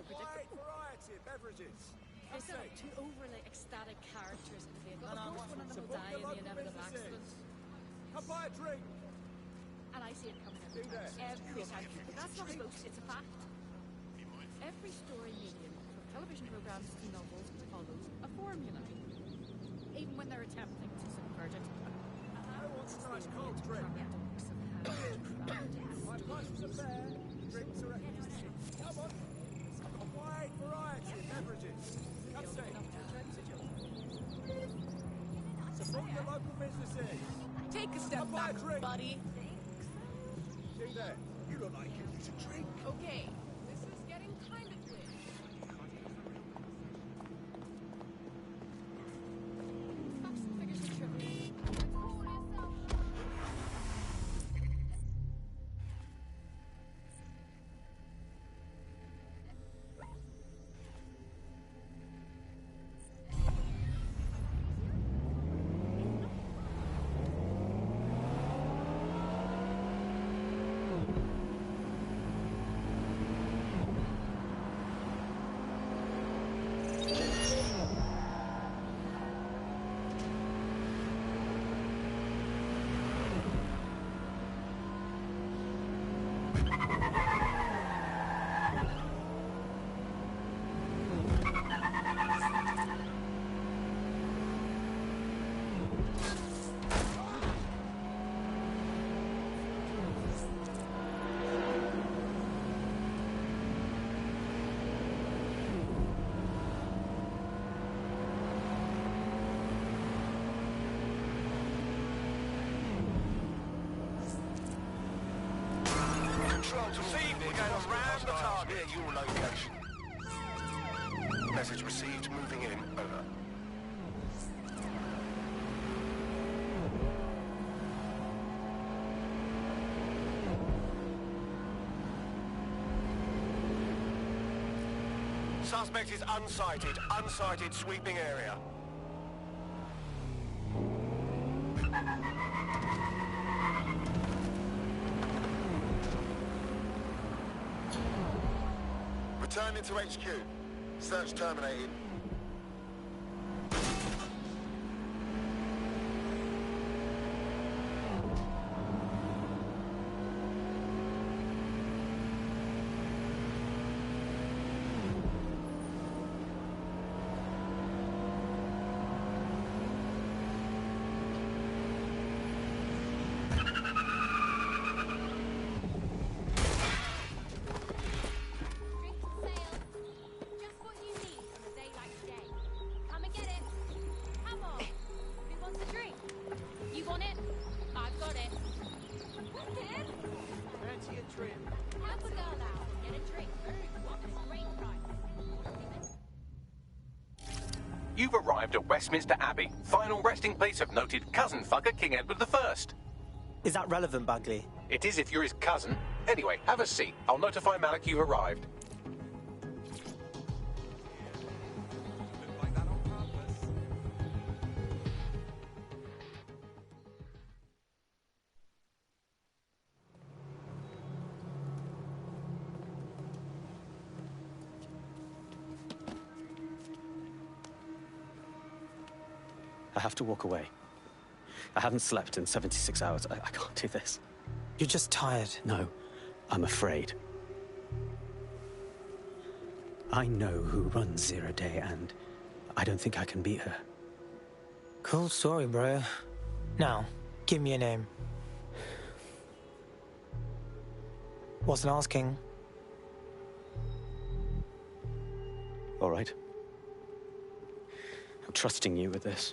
of predictable. Variety of beverages. They set up two overly ecstatic characters in the vehicle. Of course, one of them will die in the inevitable accident. Come buy a drink. And I see it coming every time. But that's not a boast, it's a fact. Every story medium, from television programs to novels, follows a formula. Even when they're attempting to subvert it. I want a nice cold drink. My prices are fair. Drinks are easy. Come on. I've got a wide variety of beverages. Come see. Support your local businesses. Take a step back, buddy. See there. You look like you need a drink. Okay, this is getting kind of weird. Facts and figures and trivia. We're going around the target at your location. Message received, moving in, over. Suspect is unsighted. Unsighted, sweeping area. Returning to HQ. Search terminated. You've arrived at Westminster Abbey, final resting place of noted cousin fucker King Edward I. Is that relevant, Bagley? It is if you're his cousin. Anyway, have a seat. I'll notify Malik you've arrived. I have to walk away. I haven't slept in 76 hours. I can't do this. You're just tired. No, I'm afraid. I know who runs Zero Day, and I don't think I can beat her. Cool story, bro. Now, give me a name. Wasn't asking. All right. I'm trusting you with this.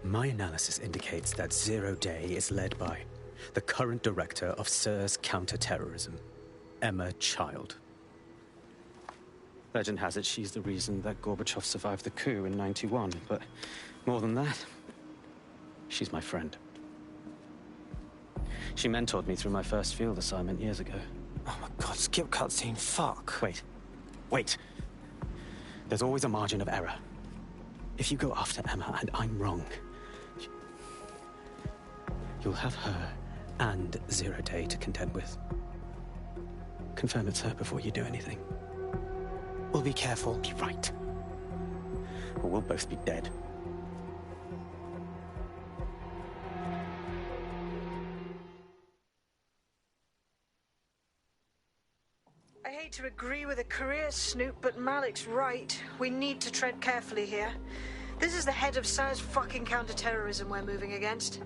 My analysis indicates that Zero Day is led by the current director of SIRS counter-terrorism, Emma Child. Legend has it she's the reason that Gorbachev survived the coup in '91, but more than that, she's my friend. She mentored me through my first field assignment years ago. Oh my god, skip cutscene, fuck. Wait. There's always a margin of error. If you go after Emma and I'm wrong, you'll have her and Zero Day to contend with. Confirm it's her before you do anything. We'll be careful. Be right. Or we'll both be dead. I hate to agree with a career snoop, but Malik's right. We need to tread carefully here. This is the head of SIR's fucking counter-terrorism we're moving against.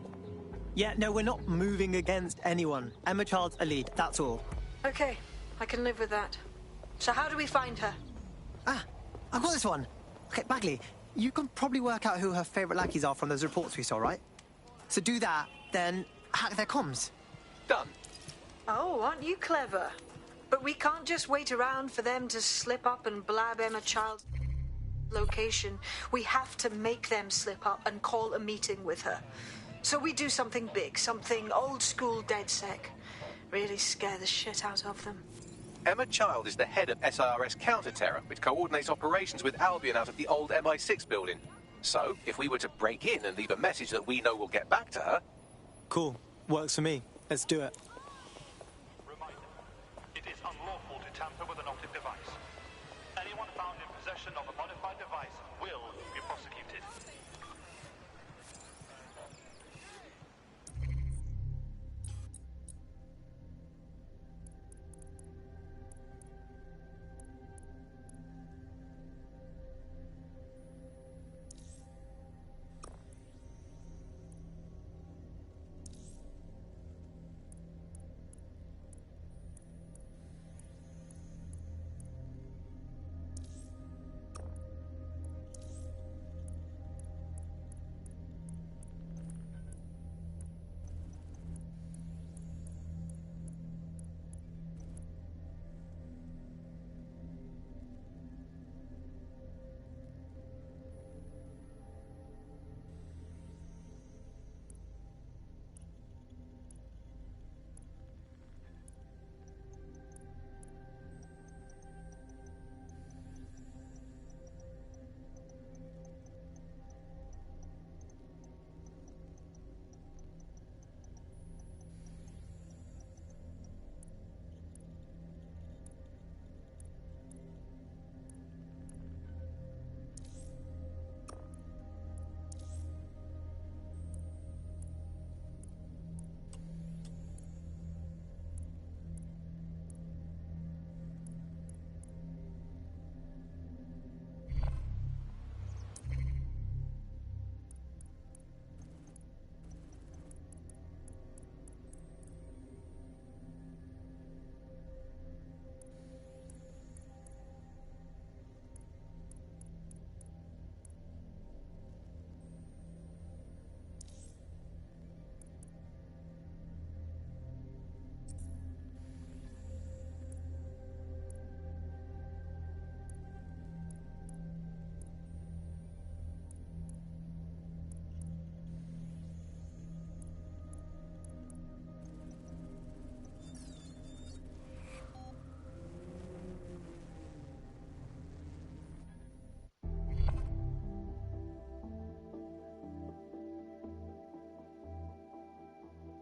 Yeah, no, we're not moving against anyone. Emma Child's a lead, that's all. Okay, I can live with that. So how do we find her? Ah, I've got this one. Okay, Bagley, you can probably work out who her favourite lackeys are from those reports we saw, right? So do that, then hack their comms. Done. Oh, aren't you clever? But we can't just wait around for them to slip up and blab Emma Child's location. We have to make them slip up and call a meeting with her. So we do something big, something old-school DedSec. Really scare the shit out of them. Emma Child is the head of SIRS Counter-Terror, which coordinates operations with Albion out of the old MI6 building. So, if we were to break in and leave a message that we know will get back to her... Cool. Works for me. Let's do it. Reminder. It is unlawful to tamper with an optic device. Anyone found in possession of a modified device will be prosecuted.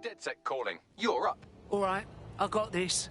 DedSec calling. You're up. All right, I got this.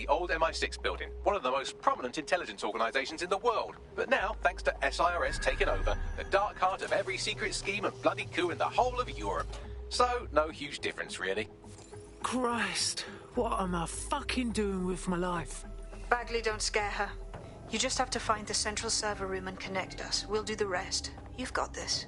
the old MI6 building, one of the most prominent intelligence organisations in the world. But now, thanks to SIRS taking over, the dark heart of every secret scheme and bloody coup in the whole of Europe. So, no huge difference, really. Christ, what am I fucking doing with my life? Bagley, don't scare her. You just have to find the central server room and connect us. We'll do the rest. You've got this.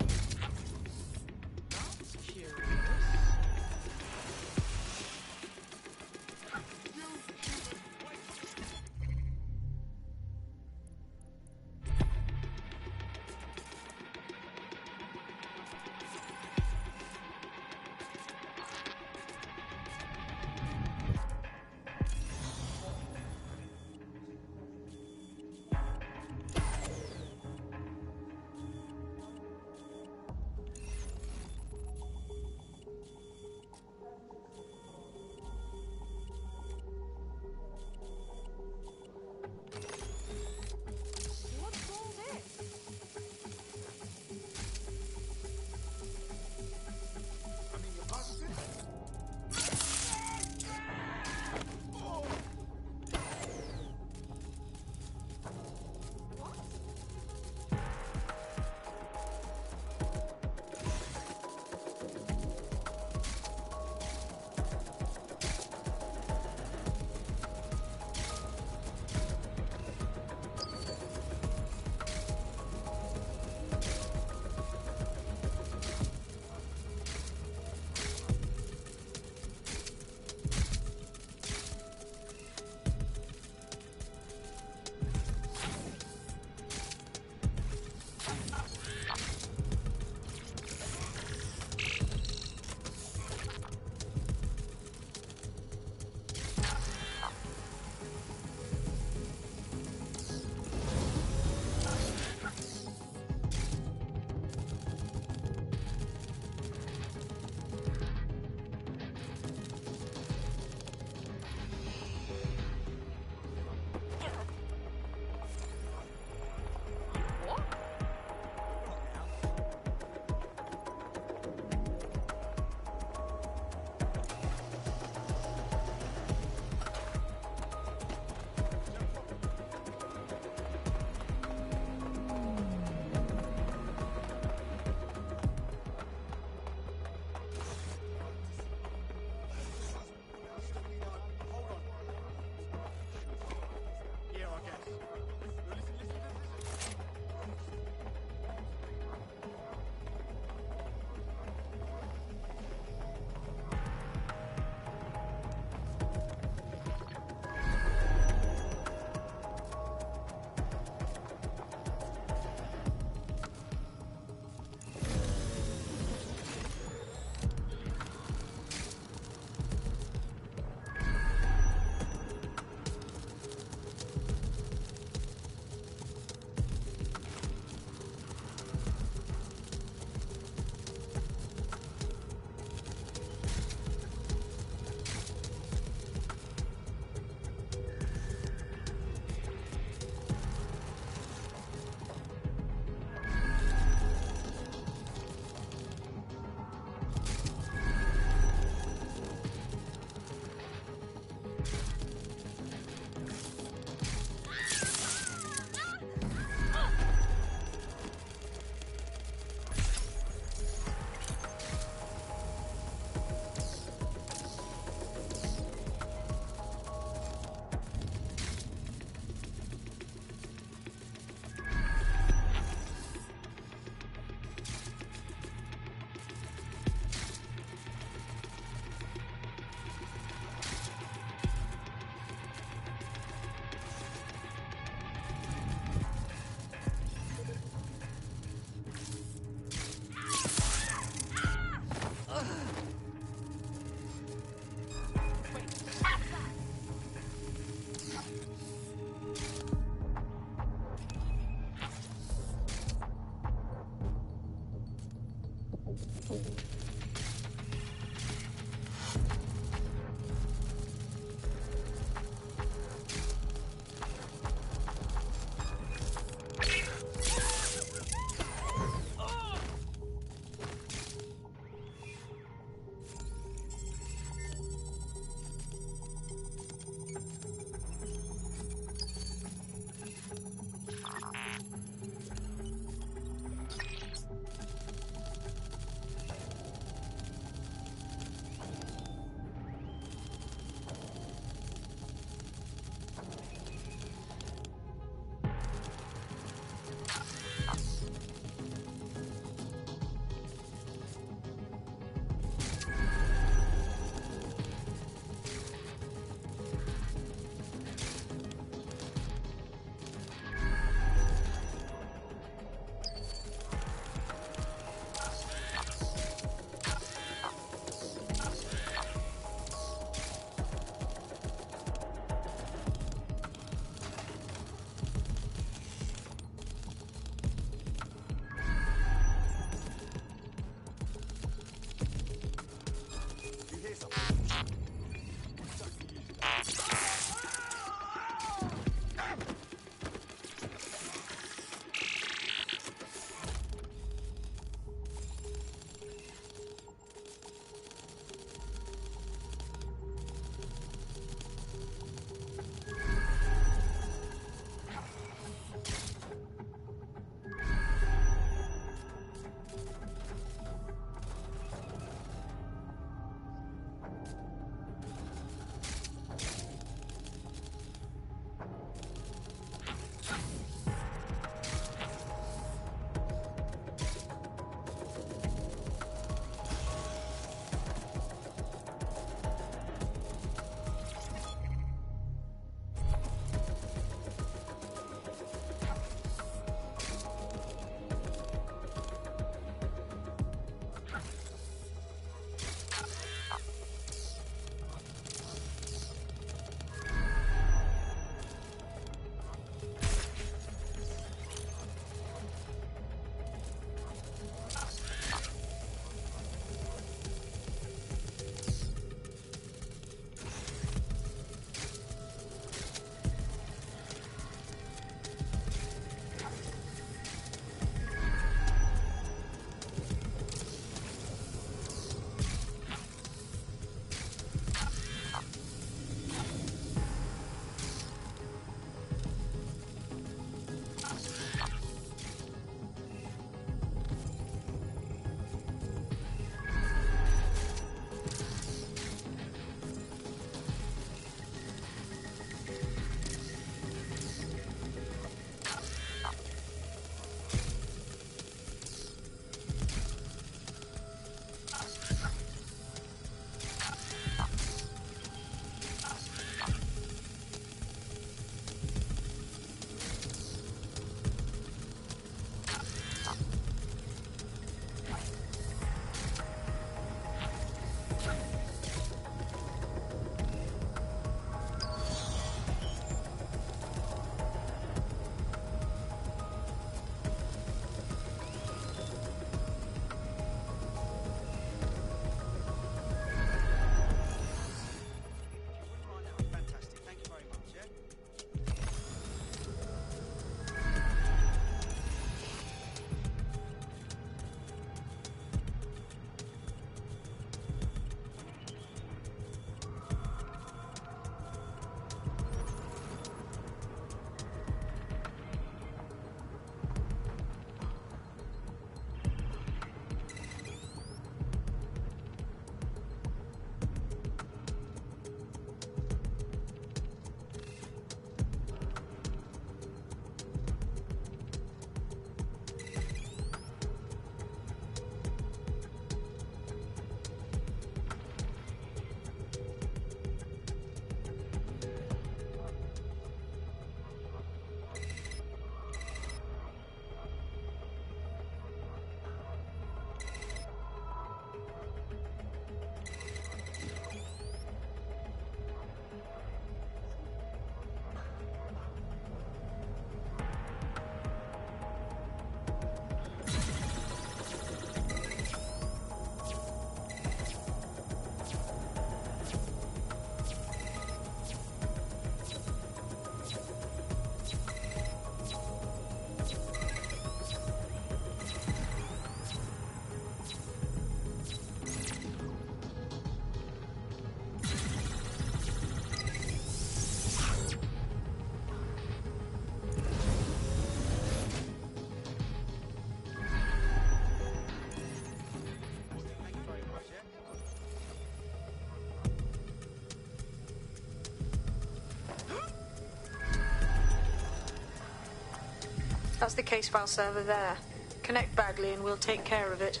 That's the case file server there. Connect Bagley and we'll take care of it.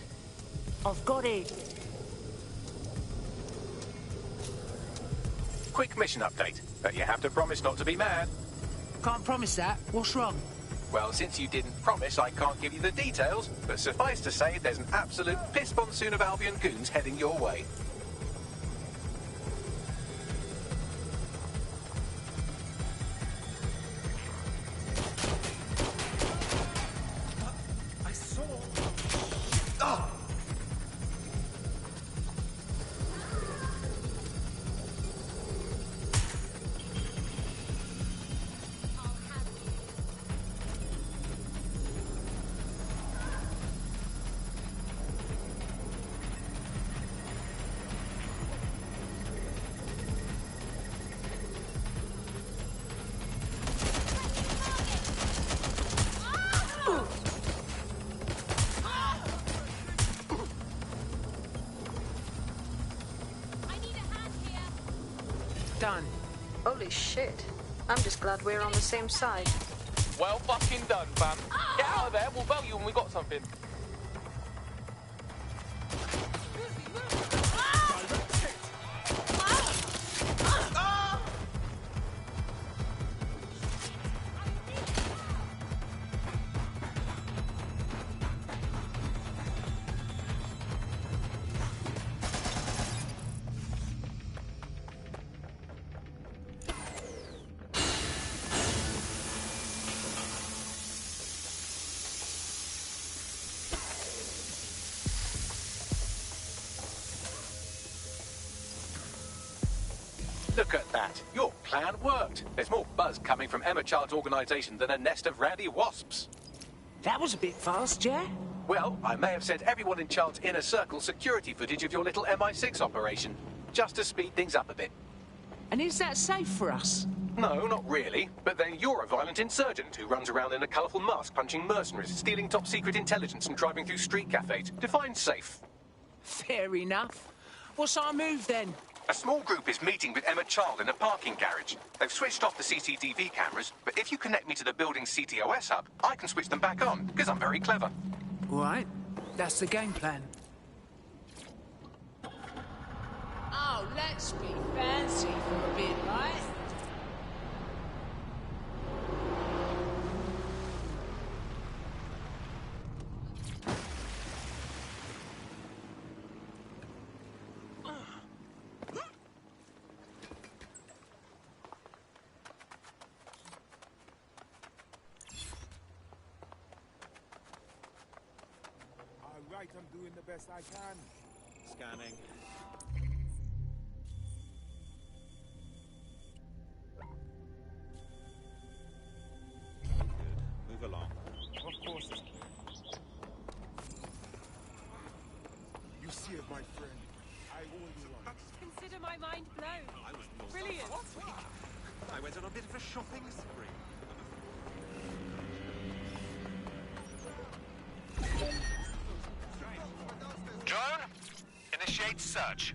I've got it. Quick mission update, but you have to promise not to be mad. Can't promise that. What's wrong? Well, since you didn't promise, I can't give you the details, but suffice to say there's an absolute piss monsoon of Albion goons heading your way. I saw. Done. Holy shit. I'm just glad we're on the same side. Well fucking done, fam. Get out of there, we'll bail you when we got something. Look at that. Your plan worked. There's more buzz coming from Emma Child's organisation than a nest of randy wasps. That was a bit fast, yeah? Well, I may have sent everyone in Child's inner circle security footage of your little MI6 operation, just to speed things up a bit. And is that safe for us? No, not really. But then you're a violent insurgent who runs around in a colourful mask punching mercenaries, stealing top-secret intelligence and driving through street cafes. Define safe. Fair enough. What's our move, then? A small group is meeting with Emma Child in a parking garage. They've switched off the CCTV cameras, but if you connect me to the building's CTOS hub, I can switch them back on, because I'm very clever. All right. That's the game plan. Oh, let's be fancy for a bit, right? Right, I'm doing the best I can. Scanning. Good. Move along. Of course. You see it, my friend. I owe you one. Consider my mind blown. Brilliant. I went on a bit of a shopping spree. Drone, initiate search.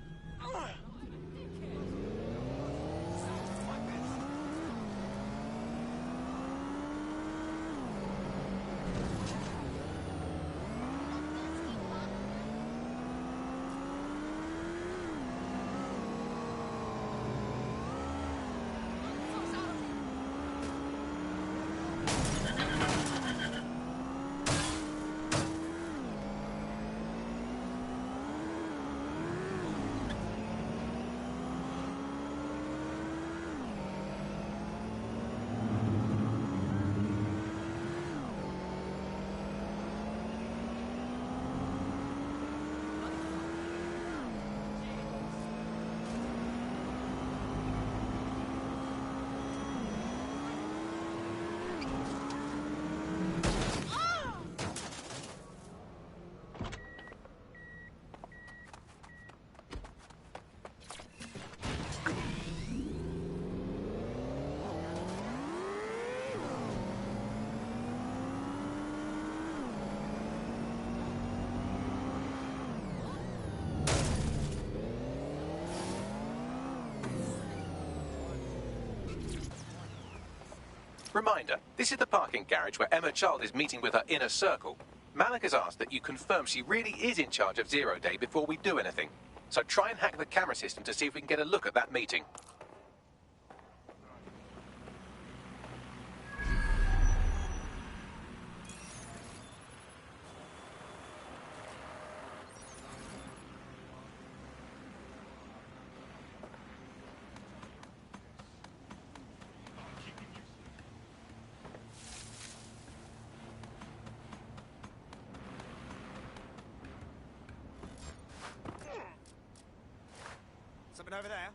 Reminder, this is the parking garage where Emma Child is meeting with her inner circle. Malik has asked that you confirm she really is in charge of Zero Day before we do anything. So try and hack the camera system to see if we can get a look at that meeting. Something over there?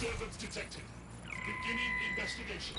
Disturbance detected. Beginning investigation.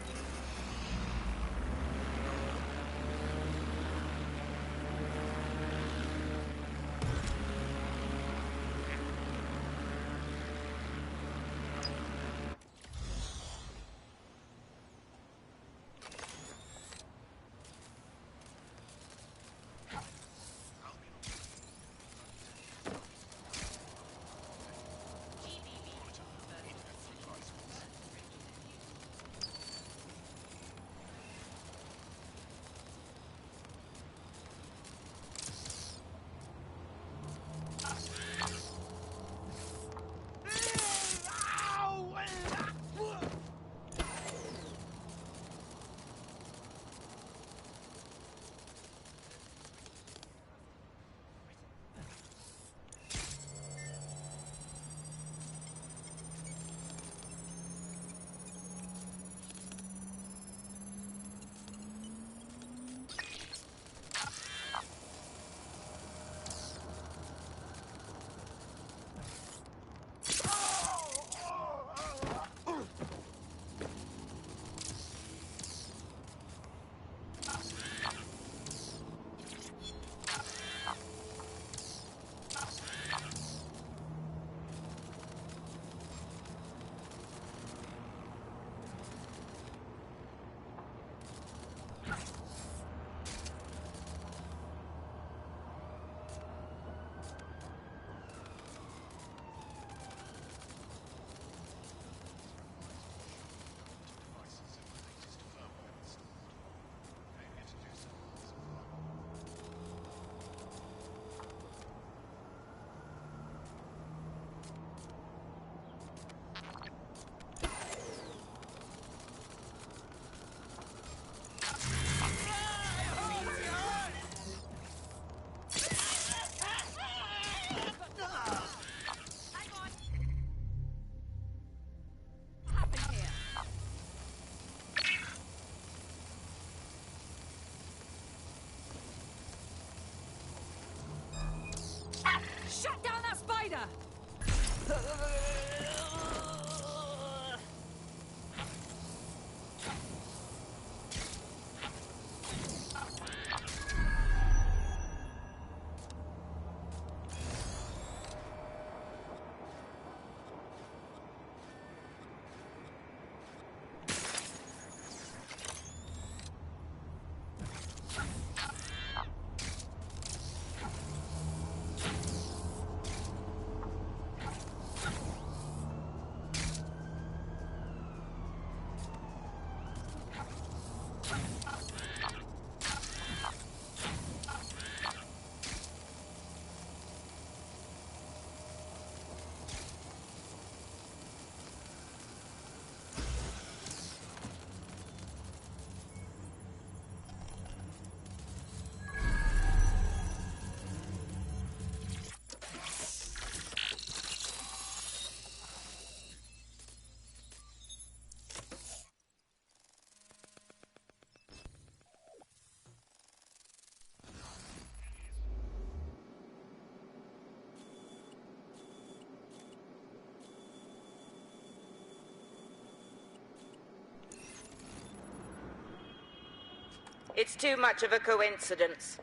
It's too much of a coincidence.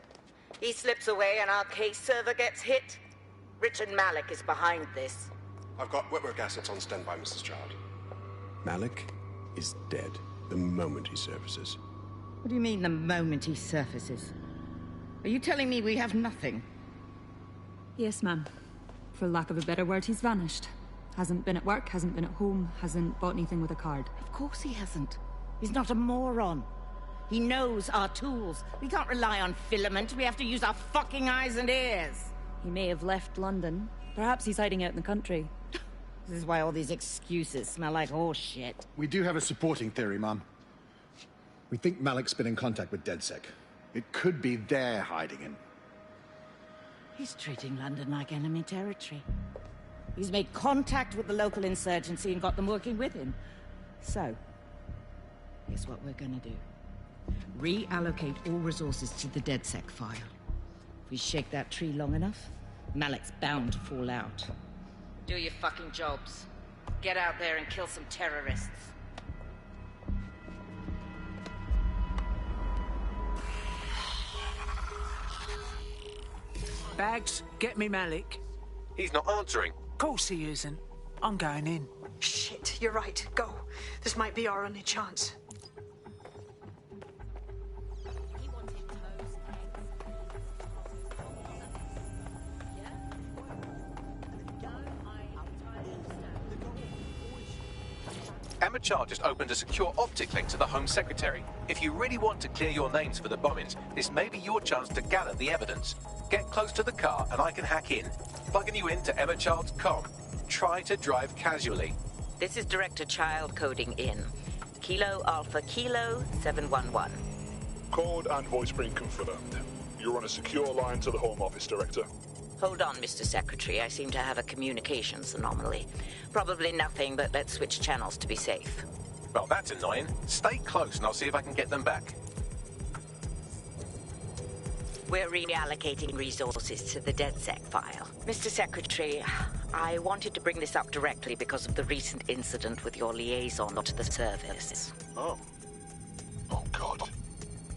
He slips away and our case server gets hit. Richard Malik is behind this. I've got wetwork assets on standby, Mrs. Child. Malik is dead the moment he surfaces. What do you mean, the moment he surfaces? Are you telling me we have nothing? Yes, ma'am. For lack of a better word, he's vanished. Hasn't been at work, hasn't been at home, hasn't bought anything with a card. Of course he hasn't. He's not a moron. He knows our tools. We can't rely on filament. We have to use our fucking eyes and ears. He may have left London. Perhaps he's hiding out in the country. This is why all these excuses smell like horse shit. We do have a supporting theory, Mum. We think Malik's been in contact with DedSec. It could be they're hiding him. He's treating London like enemy territory. He's made contact with the local insurgency and got them working with him. So, here's what we're gonna do. Reallocate all resources to the DedSec file. If we shake that tree long enough, Malik's bound to fall out. Do your fucking jobs. Get out there and kill some terrorists. Bags, get me Malik. He's not answering. Of course he isn't. I'm going in. Shit, you're right. Go. This might be our only chance. Emma Child just opened a secure optic link to the Home Secretary. If you really want to clear your names for the bombings, this may be your chance to gather the evidence. Get close to the car and I can hack in. Plugging you into Emma Child's comm. Try to drive casually. This is Director Child coding in. Kilo Alpha Kilo 711. Code and voice print confirmed. You're on a secure line to the Home Office, Director. Hold on, Mr. Secretary. I seem to have a communications anomaly. Probably nothing, but let's switch channels to be safe. Well, that's annoying. Stay close and I'll see if I can get them back. We're reallocating resources to the DedSec file. Mr. Secretary, I wanted to bring this up directly because of the recent incident with your liaison to the service. Oh. Oh, God.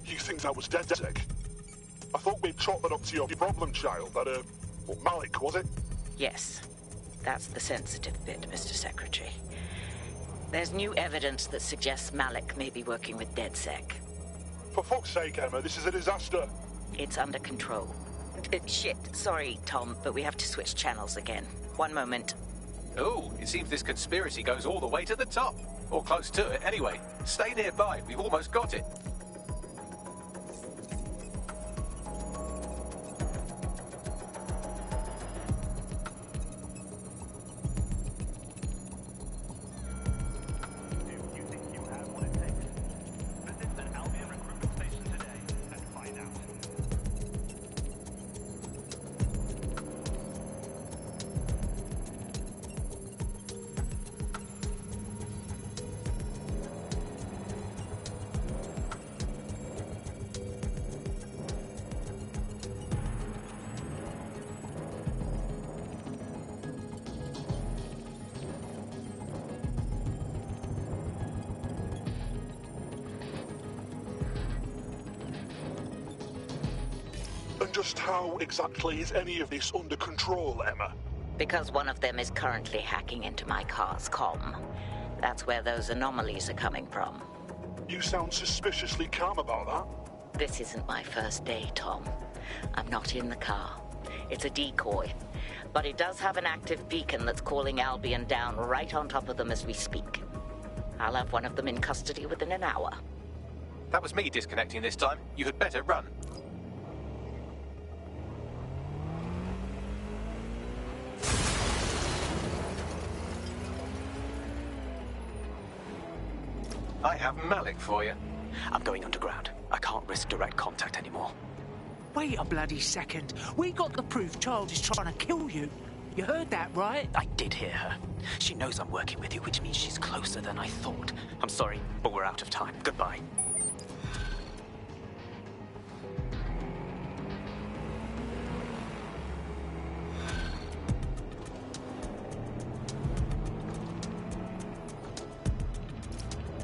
You think that was DedSec? I thought we'd chalk that up to your problem child, that, Malik, was it? Yes. That's the sensitive bit, Mr. Secretary. There's new evidence that suggests Malik may be working with DedSec. For fuck's sake, Emma, this is a disaster. It's under control. Shit, sorry, Tom, but we have to switch channels again. One moment. Oh, it seems this conspiracy goes all the way to the top. Or close to it, anyway. Stay nearby, we've almost got it. Just how exactly is any of this under control, Emma? Because one of them is currently hacking into my car's comm. That's where those anomalies are coming from. You sound suspiciously calm about that. This isn't my first day, Tom. I'm not in the car. It's a decoy. But it does have an active beacon that's calling Albion down right on top of them as we speak. I'll have one of them in custody within an hour. That was me disconnecting this time. You had better run. I have Malik for you. I'm going underground. I can't risk direct contact anymore. Wait a bloody second. We got the proof Child is trying to kill you. You heard that, right? I did hear her. She knows I'm working with you, which means she's closer than I thought. I'm sorry, but we're out of time. Goodbye.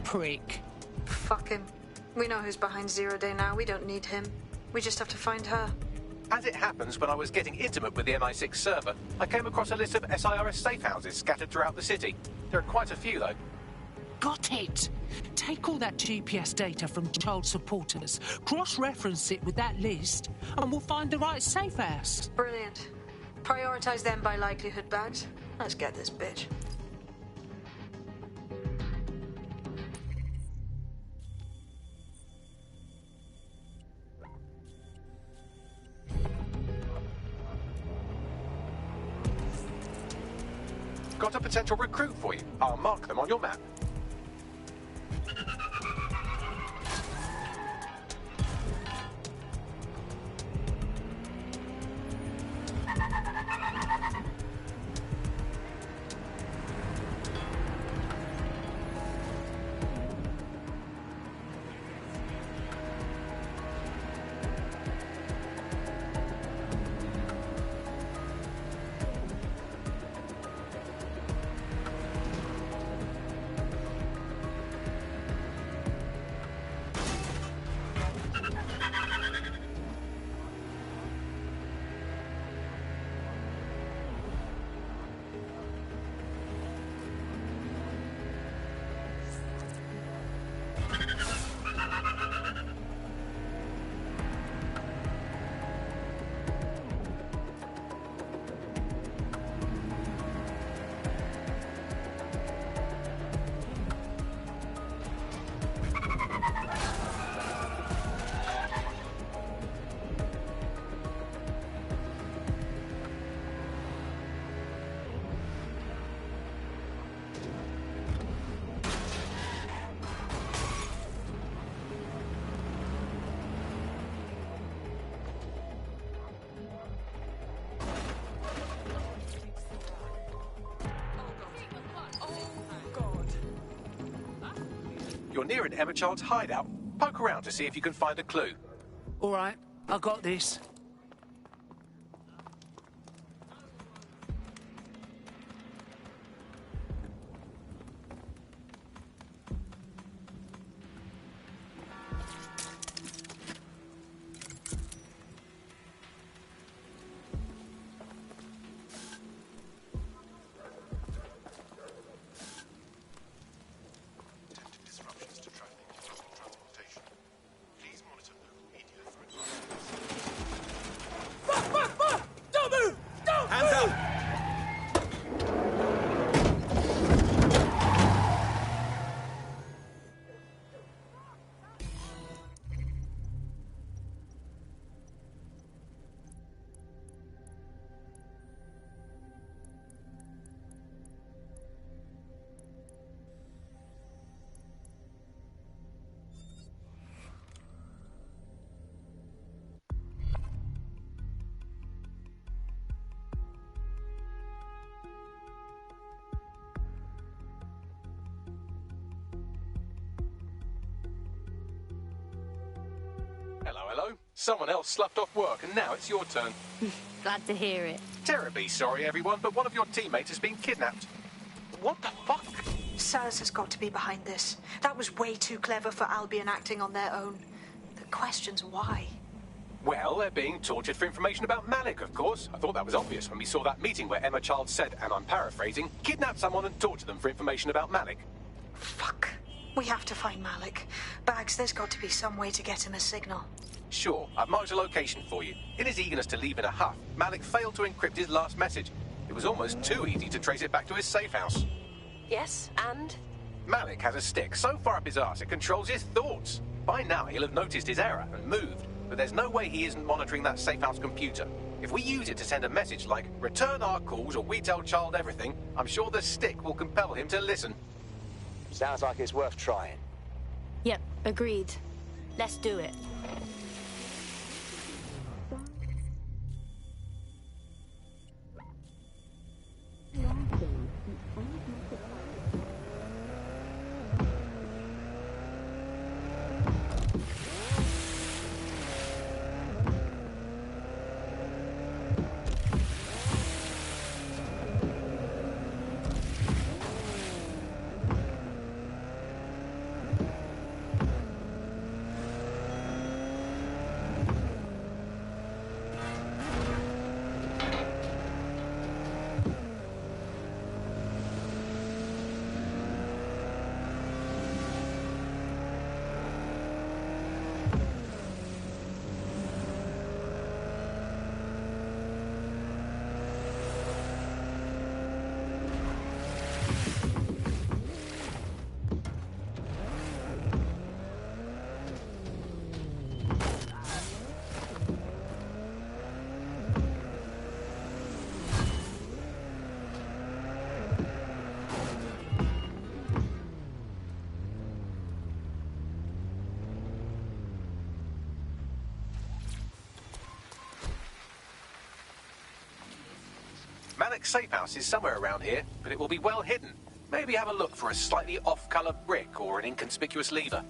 Prick. Fuck him. We know who's behind Zero Day now. We don't need him. We just have to find her. As it happens, when I was getting intimate with the MI6 server, I came across a list of SIRS safe houses scattered throughout the city. There are quite a few, though. Got it! Take all that GPS data from child supporters, cross-reference it with that list, and we'll find the right safe house. Brilliant. Prioritize them by likelihood, Bags. Let's get this bitch. Got a potential recruit for you. I'll mark them on your map. You're near an Emma Child's hideout. Poke around to see if you can find a clue. All right, I got this. Hello. Someone else sloughed off work, and now it's your turn. Glad to hear it. Terribly sorry, everyone, but one of your teammates has been kidnapped. What the fuck? SIRS has got to be behind this. That was way too clever for Albion acting on their own. The question's why. Well, they're being tortured for information about Malik, of course. I thought that was obvious when we saw that meeting where Emma Child said, and I'm paraphrasing, kidnap someone and torture them for information about Malik. Fuck. We have to find Malik. Bags, there's got to be some way to get him a signal. Sure, I've marked a location for you. In his eagerness to leave in a huff, Malik failed to encrypt his last message. It was almost too easy to trace it back to his safe house. Yes, and? Malik has a stick so far up his arse it controls his thoughts. By now he'll have noticed his error and moved, but there's no way he isn't monitoring that safe house computer. If we use it to send a message like, return our calls or we tell Child everything, I'm sure the stick will compel him to listen. Sounds like it's worth trying. Yep, agreed. Let's do it. Malik's safe house is somewhere around here, but it will be well hidden. Maybe have a look for a slightly off-colour brick or an inconspicuous lever.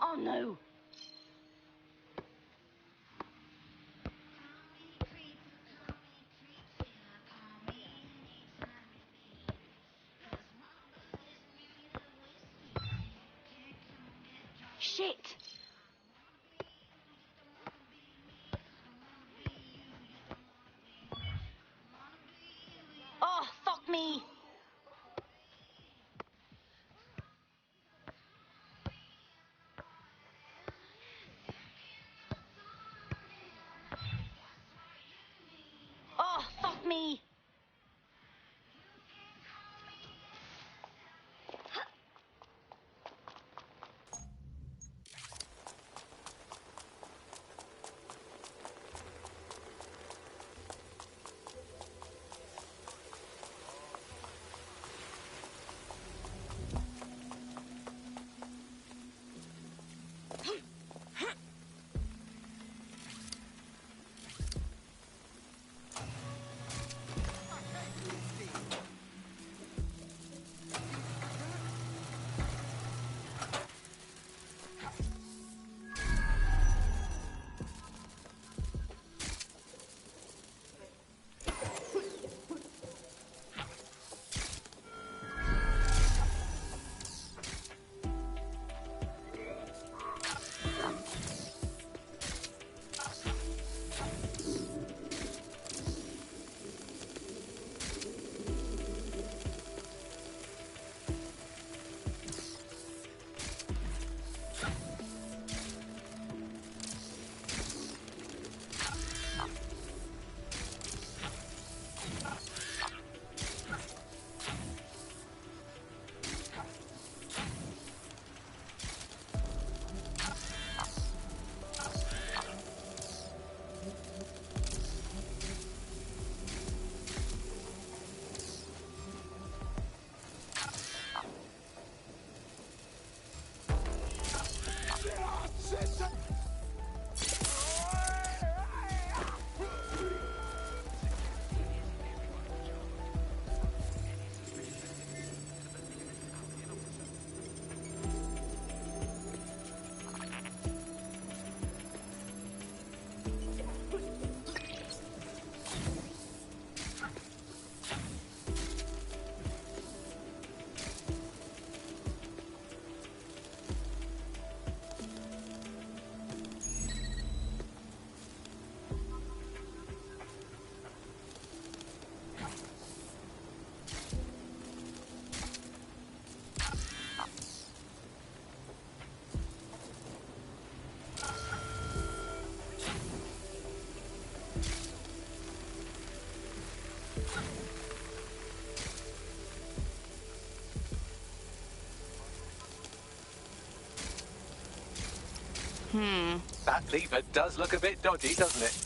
Oh no! Shit! Oh, fuck me! Oh, fuck me! That lever does look a bit dodgy, doesn't it?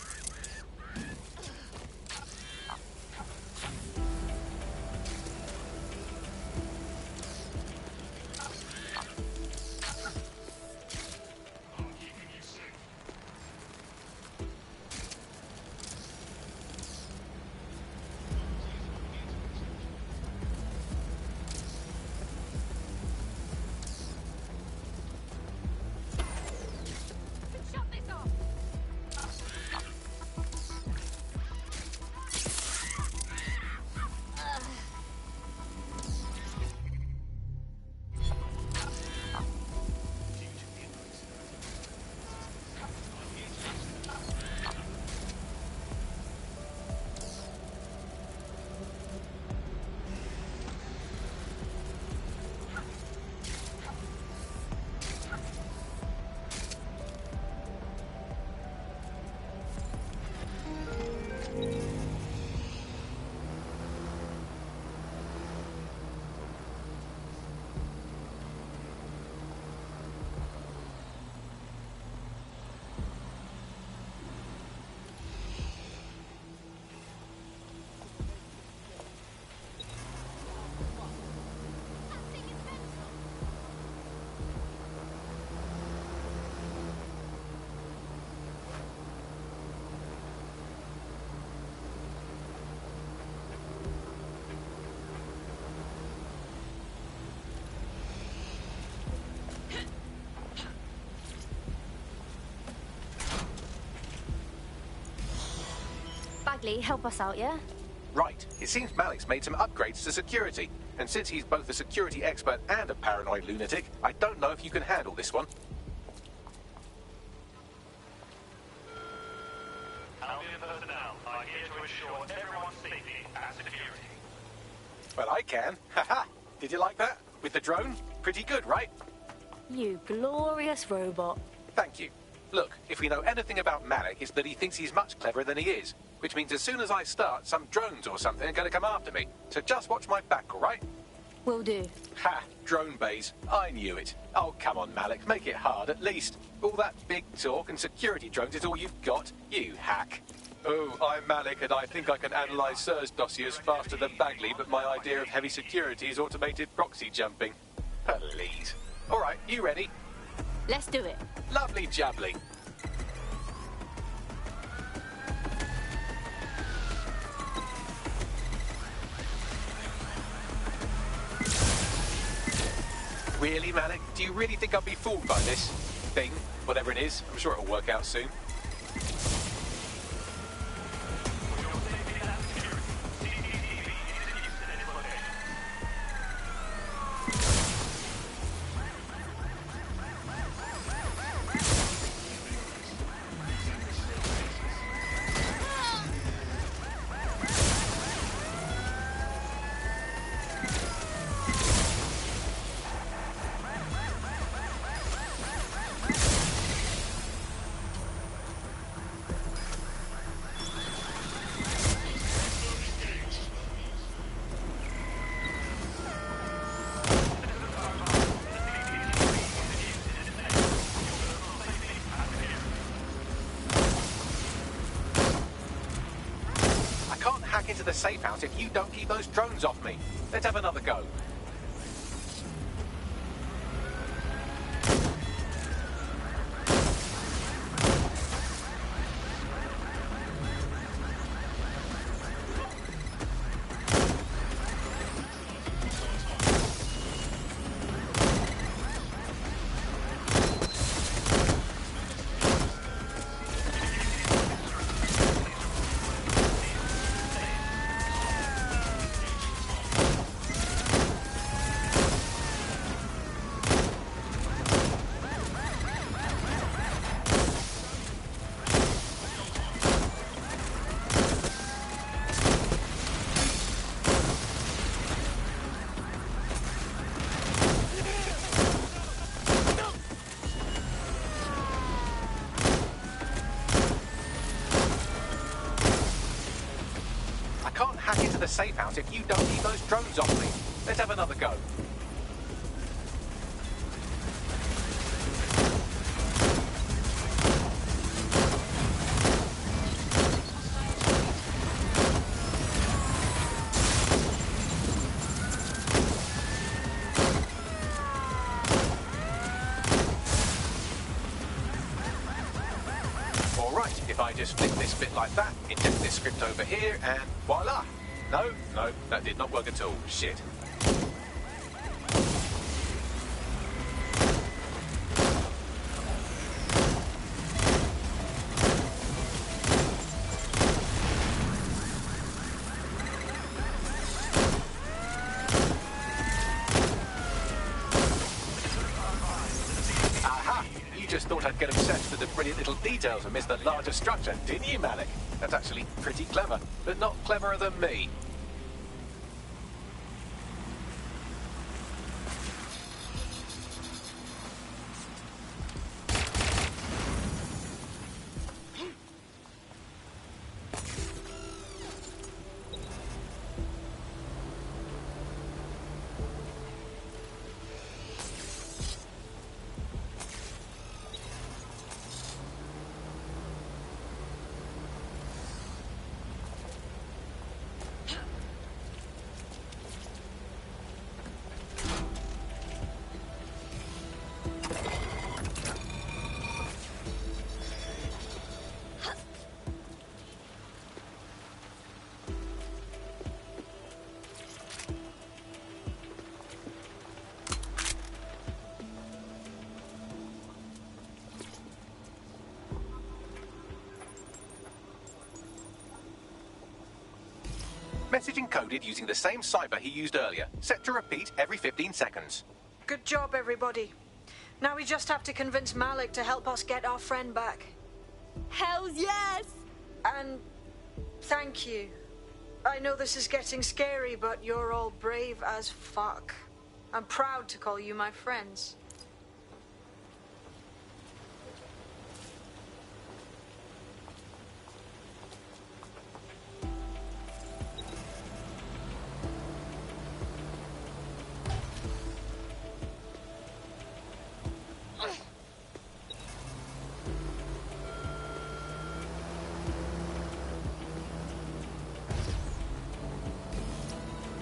Bagley, help us out, yeah? Right. It seems Malik's made some upgrades to security. And since he's both a security expert and a paranoid lunatic, I don't know if you can handle this one. Albion personnel are here to ensure everyone's safety and security. Well, I can. Haha. Did you like that? With the drone? Pretty good, right? You glorious robot. Thank you. Look, if we know anything about Malik, it's that he thinks he's much cleverer than he is. Which means as soon as I start, some drones or something are going to come after me. So just watch my back, all right? Will do. Ha! Drone bays. I knew it. Oh, come on, Malik. Make it hard, at least. All that big talk and security drones is all you've got? You hack. Oh, I'm Malik, and I think I can analyse SIRS dossiers faster than Bagley, but my idea of heavy security is automated proxy jumping. Please. All right, you ready? Let's do it. Lovely jubbly. Really, Malik? Do you really think I'll be fooled by this thing? Whatever it is, I'm sure it'll work out soon. Into the safe house if you don't keep those drones off me. Let's have another go. The safe house if you don't keep those drones off me. Let's have another go. All right, if I just flip this bit like that, inject this script over here, and voila! No, that did not work at all. Shit. Aha! You just thought I'd get obsessed with the brilliant little details and miss the larger structure, didn't you, Malik? That's actually pretty clever, but not cleverer than me. Message encoded using the same cipher he used earlier, set to repeat every 15 seconds. Good job, everybody. Now we just have to convince Malik to help us get our friend back. Hells yes! And thank you. I know this is getting scary, but you're all brave as fuck. I'm proud to call you my friends.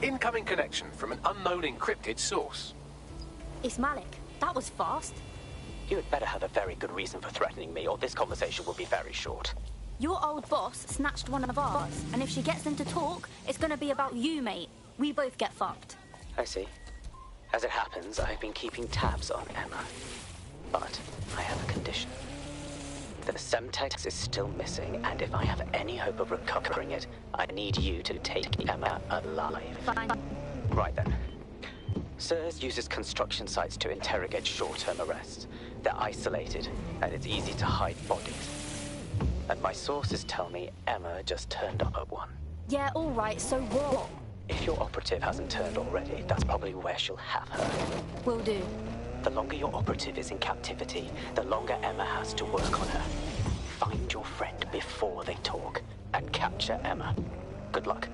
Incoming connection from an unknown encrypted source. It's Malik. That was fast. You had better have a very good reason for threatening me, or this conversation will be very short. Your old boss snatched one of ours, and if she gets them to talk, it's gonna be about you, mate. We both get fucked. I see. As it happens, I've been keeping tabs on Emma. But I have a condition. The Semtex is still missing, and if I have any hope of recovering it, I need you to take Emma alive. Fine. Right then. SIRS uses construction sites to interrogate short-term arrests. They're isolated, and it's easy to hide bodies. And my sources tell me Emma just turned up at one. Yeah, all right, so what? If your operative hasn't turned already, that's probably where she'll have her. Will do. The longer your operative is in captivity, the longer Emma has to work on her. Find your friend before they talk, and capture Emma. Good luck.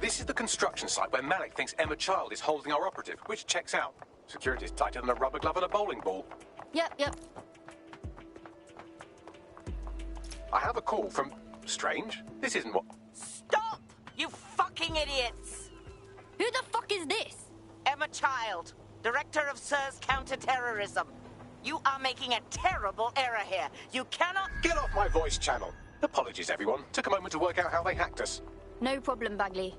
This is the construction site where Malik thinks Emma Child is holding our operative, which checks out. Security's tighter than a rubber glove and a bowling ball. Yep. I have a call from... Strange. This isn't what... Stop! You fucking idiots! Who the fuck is this? Emma Child, Director of SIRS Counter-Terrorism. You are making a terrible error here. You cannot... Get off my voice channel. Apologies, everyone. Took a moment to work out how they hacked us. No problem, Bagley.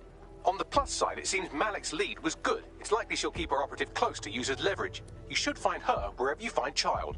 On the plus side, it seems Malik's lead was good. It's likely she'll keep her operative close to use as leverage. You should find her wherever you find Child.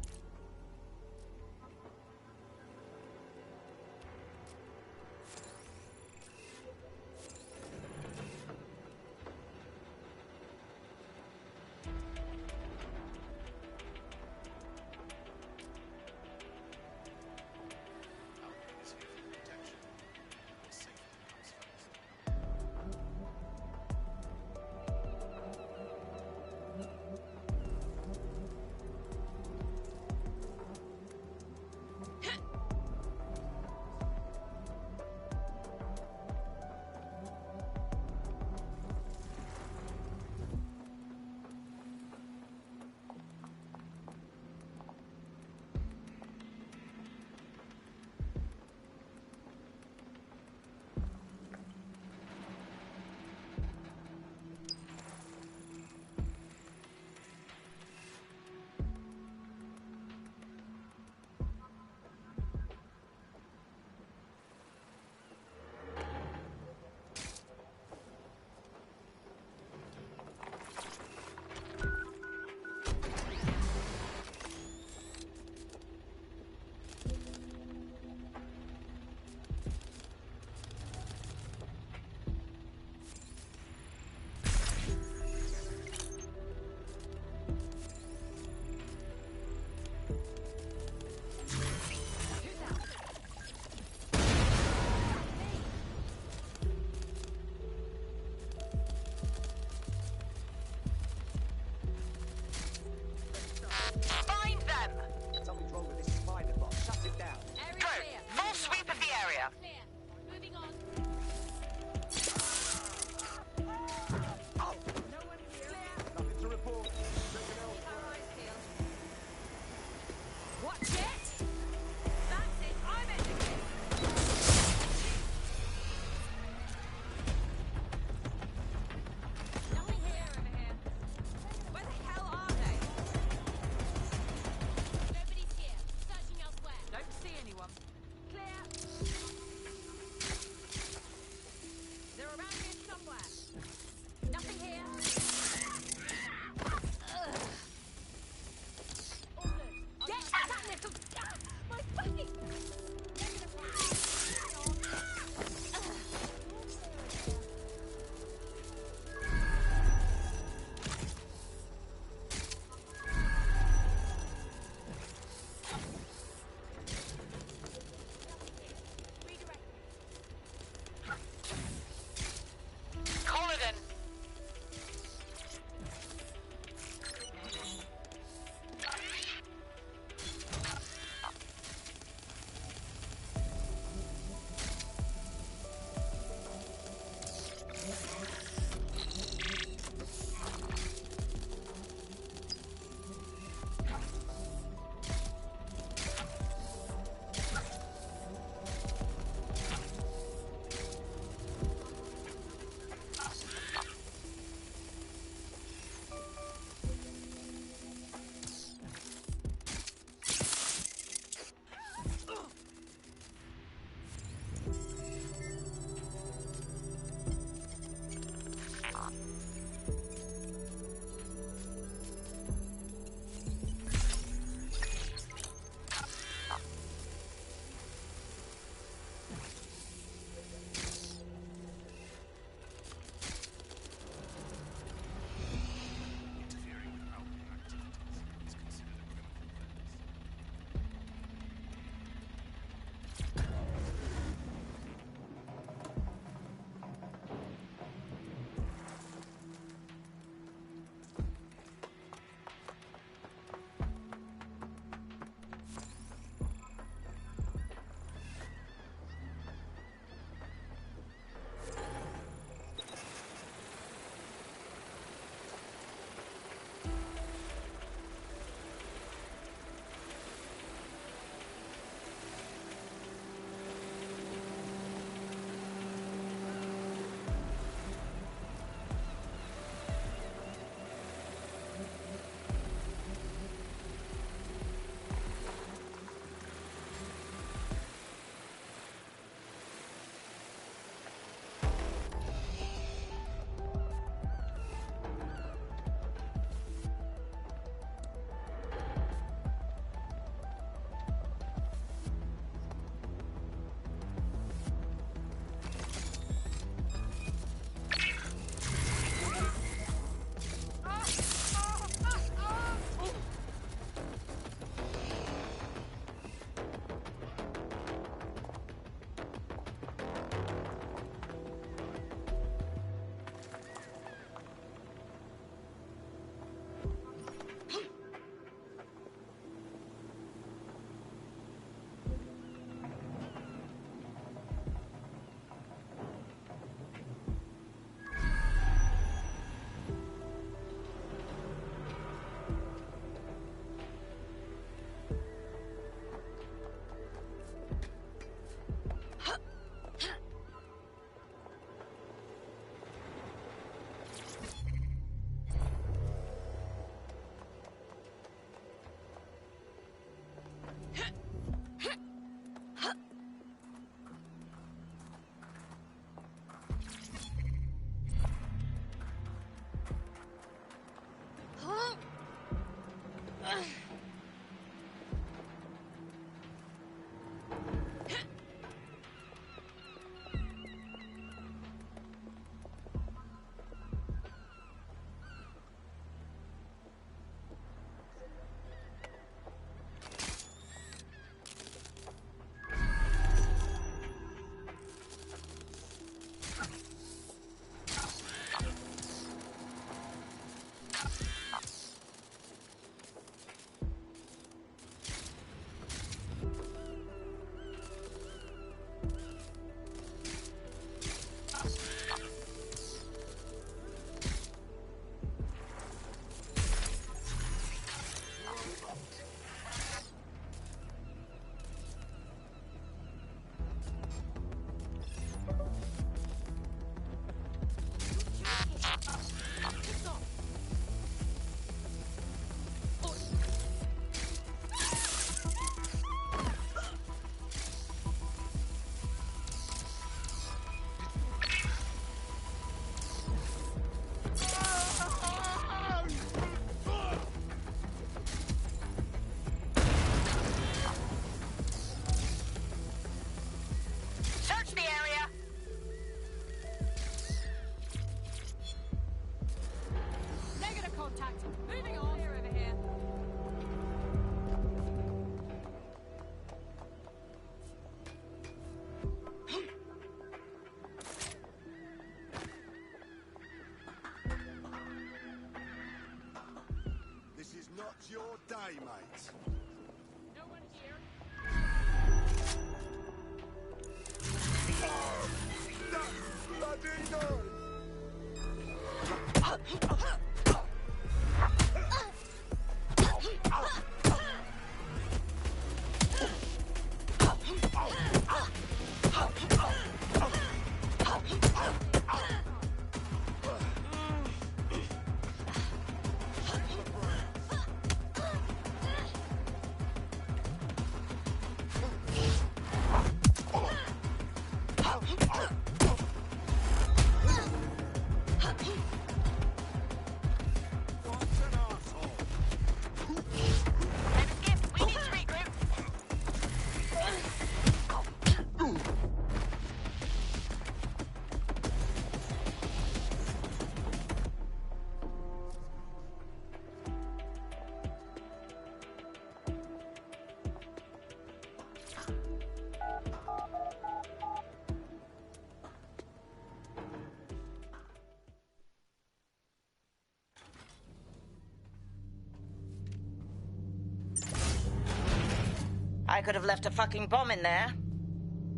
I could have left a fucking bomb in there.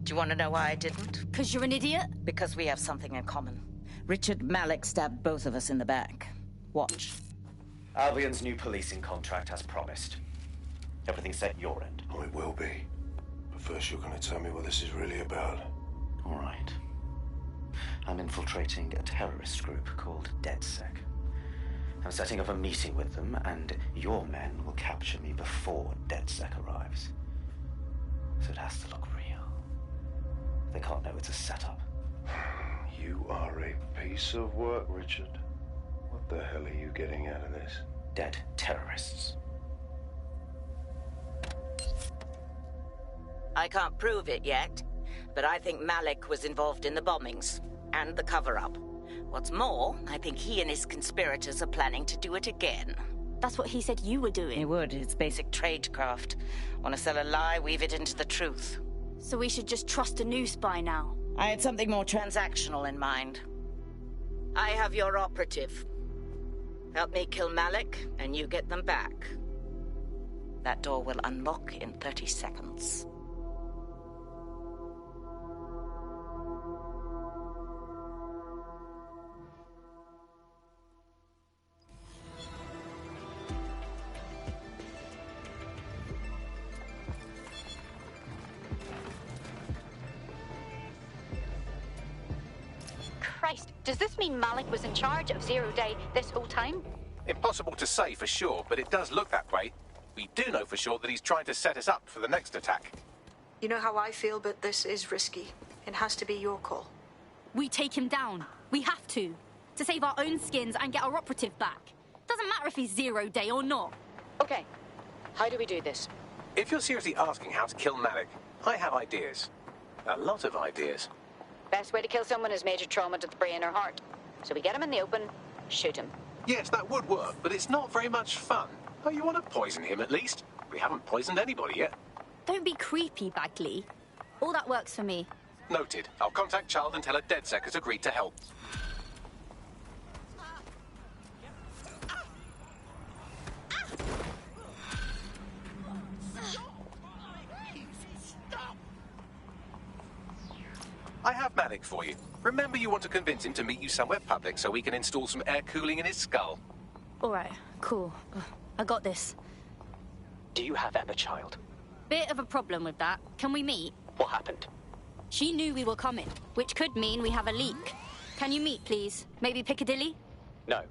Do you want to know why I didn't? Because you're an idiot? Because we have something in common. Richard Malik stabbed both of us in the back. Watch. Albion's new policing contract as promised. Everything's set at your end. Oh, it will be. But first you're going to tell me what this is really about. All right. I'm infiltrating a terrorist group called DedSec. I'm setting up a meeting with them, and your men will capture me before DedSec arrives. So it has to look real. They can't know it's a setup. You are a piece of work, Richard. What the hell are you getting out of this? Dead terrorists. I can't prove it yet, but I think Malik was involved in the bombings and the cover-up. What's more, I think he and his conspirators are planning to do it again. That's what he said you were doing. He would. It's basic tradecraft. Want to sell a lie, weave it into the truth. So we should just trust a new spy now? I had something more transactional in mind. I have your operative. Help me kill Malik, and you get them back. That door will unlock in 30 seconds. Christ, does this mean Malik was in charge of Zero Day this whole time? Impossible to say for sure, but it does look that way. We do know for sure that he's trying to set us up for the next attack. You know how I feel, but this is risky. It has to be your call. We take him down. We have to save our own skins and get our operative back. Doesn't matter if he's Zero Day or not. Okay, how do we do this? If you're seriously asking how to kill Malik, I have ideas. A lot of ideas. Best way to kill someone is major trauma to the brain or heart. So we get him in the open, shoot him. Yes, that would work, but it's not very much fun. Oh, you want to poison him at least? We haven't poisoned anybody yet. Don't be creepy, Bagley. All that works for me. Noted. I'll contact Child and tell her DedSec has agreed to help. I have Malik for you. Remember, you want to convince him to meet you somewhere public so we can install some air cooling in his skull. All right, cool. I got this. Do you have Emma Child? Bit of a problem with that. Can we meet? What happened? She knew we were coming, which could mean we have a leak. Can you meet, please? Maybe Piccadilly? No.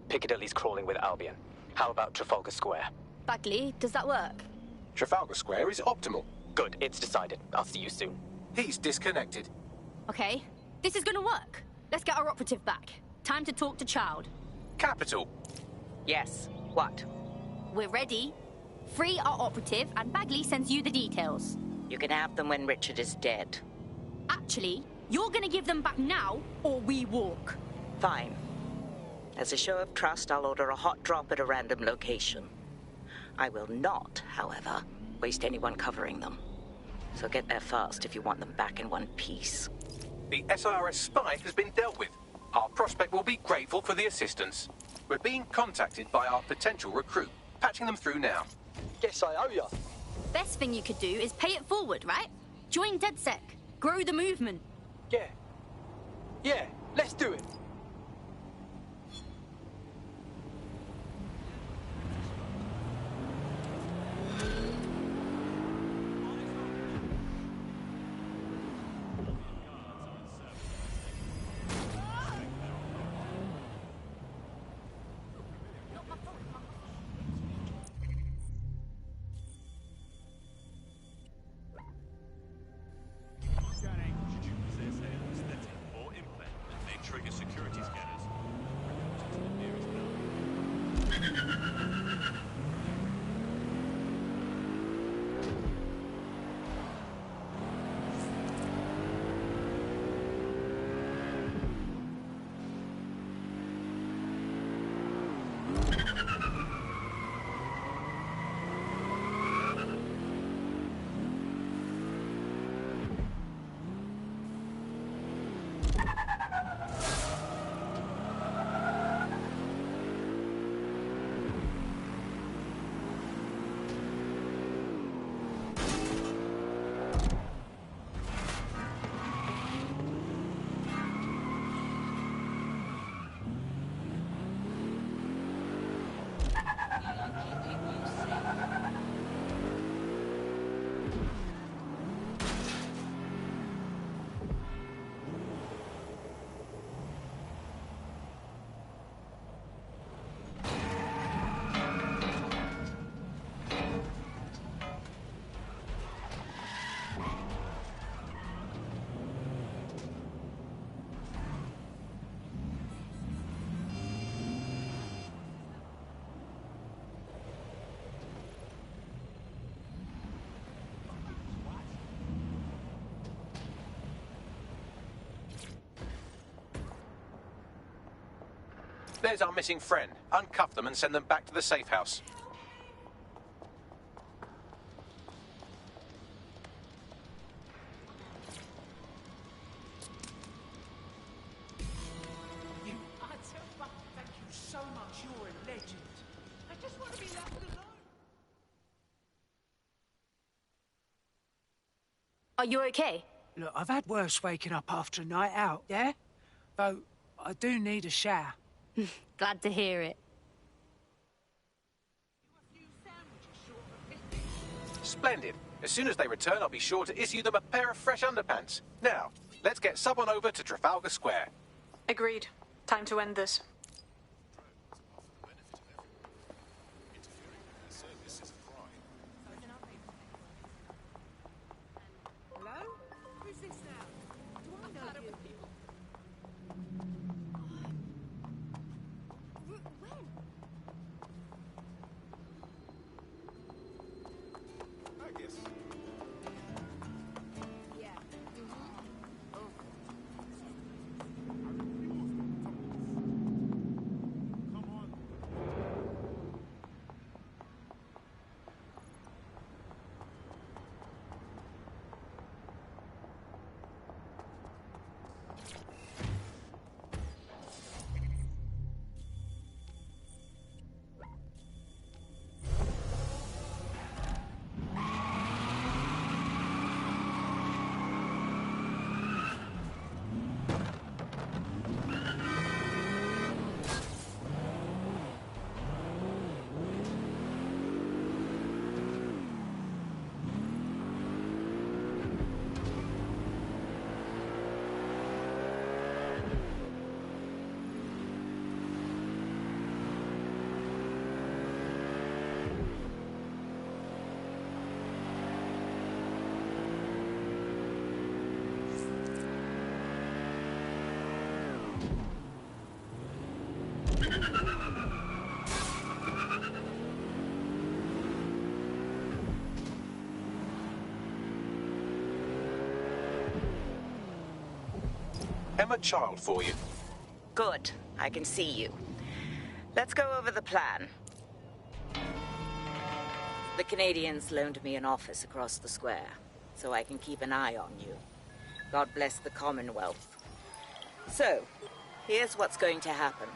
Piccadilly's crawling with Albion. How about Trafalgar Square? Bagley, does that work? Trafalgar Square is optimal. Good, it's decided. I'll see you soon. He's disconnected. Okay, this is gonna work. Let's get our operative back. Time to talk to Child. Capital. Yes, what? We're ready. Free our operative, and Bagley sends you the details. You can have them when Richard is dead. Actually, you're gonna give them back now, or we walk. Fine. As a show of trust, I'll order a hot drop at a random location. I will not, however, waste anyone covering them. So get there fast if you want them back in one piece. The SIRS spy has been dealt with. Our prospect will be grateful for the assistance. We're being contacted by our potential recruit. Patching them through now. Guess I owe ya. Best thing you could do is pay it forward, right? Join DedSec. Grow the movement. Yeah, let's do it. Or implant, they trigger security. There's our missing friend. Uncuff them and send them back to the safe house. You utter fuck. Thank you so much. You're a legend. I just want to be left alone. Are you okay? Look, I've had worse waking up after a night out, yeah? Though, I do need a shower. Glad to hear it. Splendid. As soon as they return, I'll be sure to issue them a pair of fresh underpants. Now, let's get someone over to Trafalgar Square. Agreed. Time to end this. Hello? Who's this now? Do I know you? I guess. Yeah. Emma Child for you. Good. I can see you. Let's go over the plan. The Canadians loaned me an office across the square, so I can keep an eye on you. God bless the Commonwealth. So, here's what's going to happen.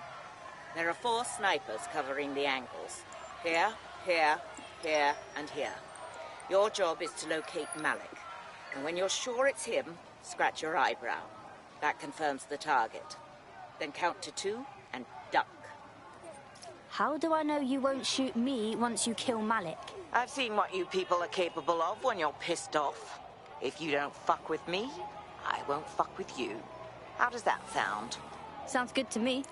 There are 4 snipers covering the angles. Here, here, here, and here. Your job is to locate Malik. And when you're sure it's him, scratch your eyebrow. That confirms the target. Then count to 2 and duck. How do I know you won't shoot me once you kill Malik? I've seen what you people are capable of when you're pissed off. If you don't fuck with me, I won't fuck with you. How does that sound? Sounds good to me.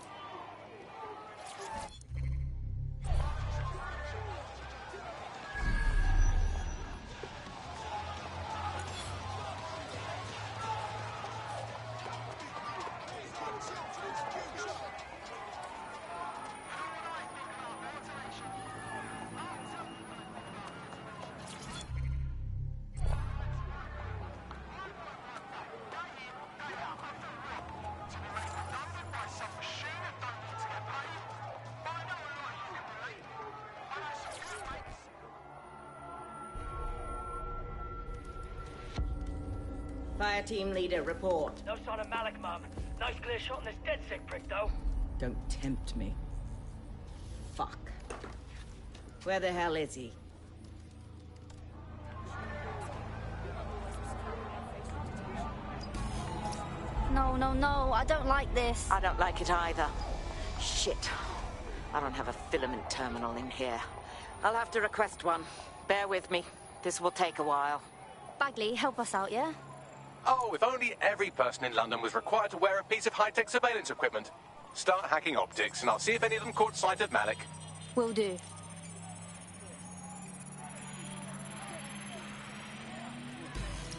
Fire team leader, report. No sign of Malik, Mum. Nice clear shot on this dead sick prick, though. Don't tempt me. Fuck. Where the hell is he? No, no, no. I don't like this. I don't like it either. Shit. I don't have a filament terminal in here. I'll have to request one. Bear with me. This will take a while. Bagley, help us out, yeah? Oh, if only every person in London was required to wear a piece of high-tech surveillance equipment. Start hacking optics, and I'll see if any of them caught sight of Malik. Will do.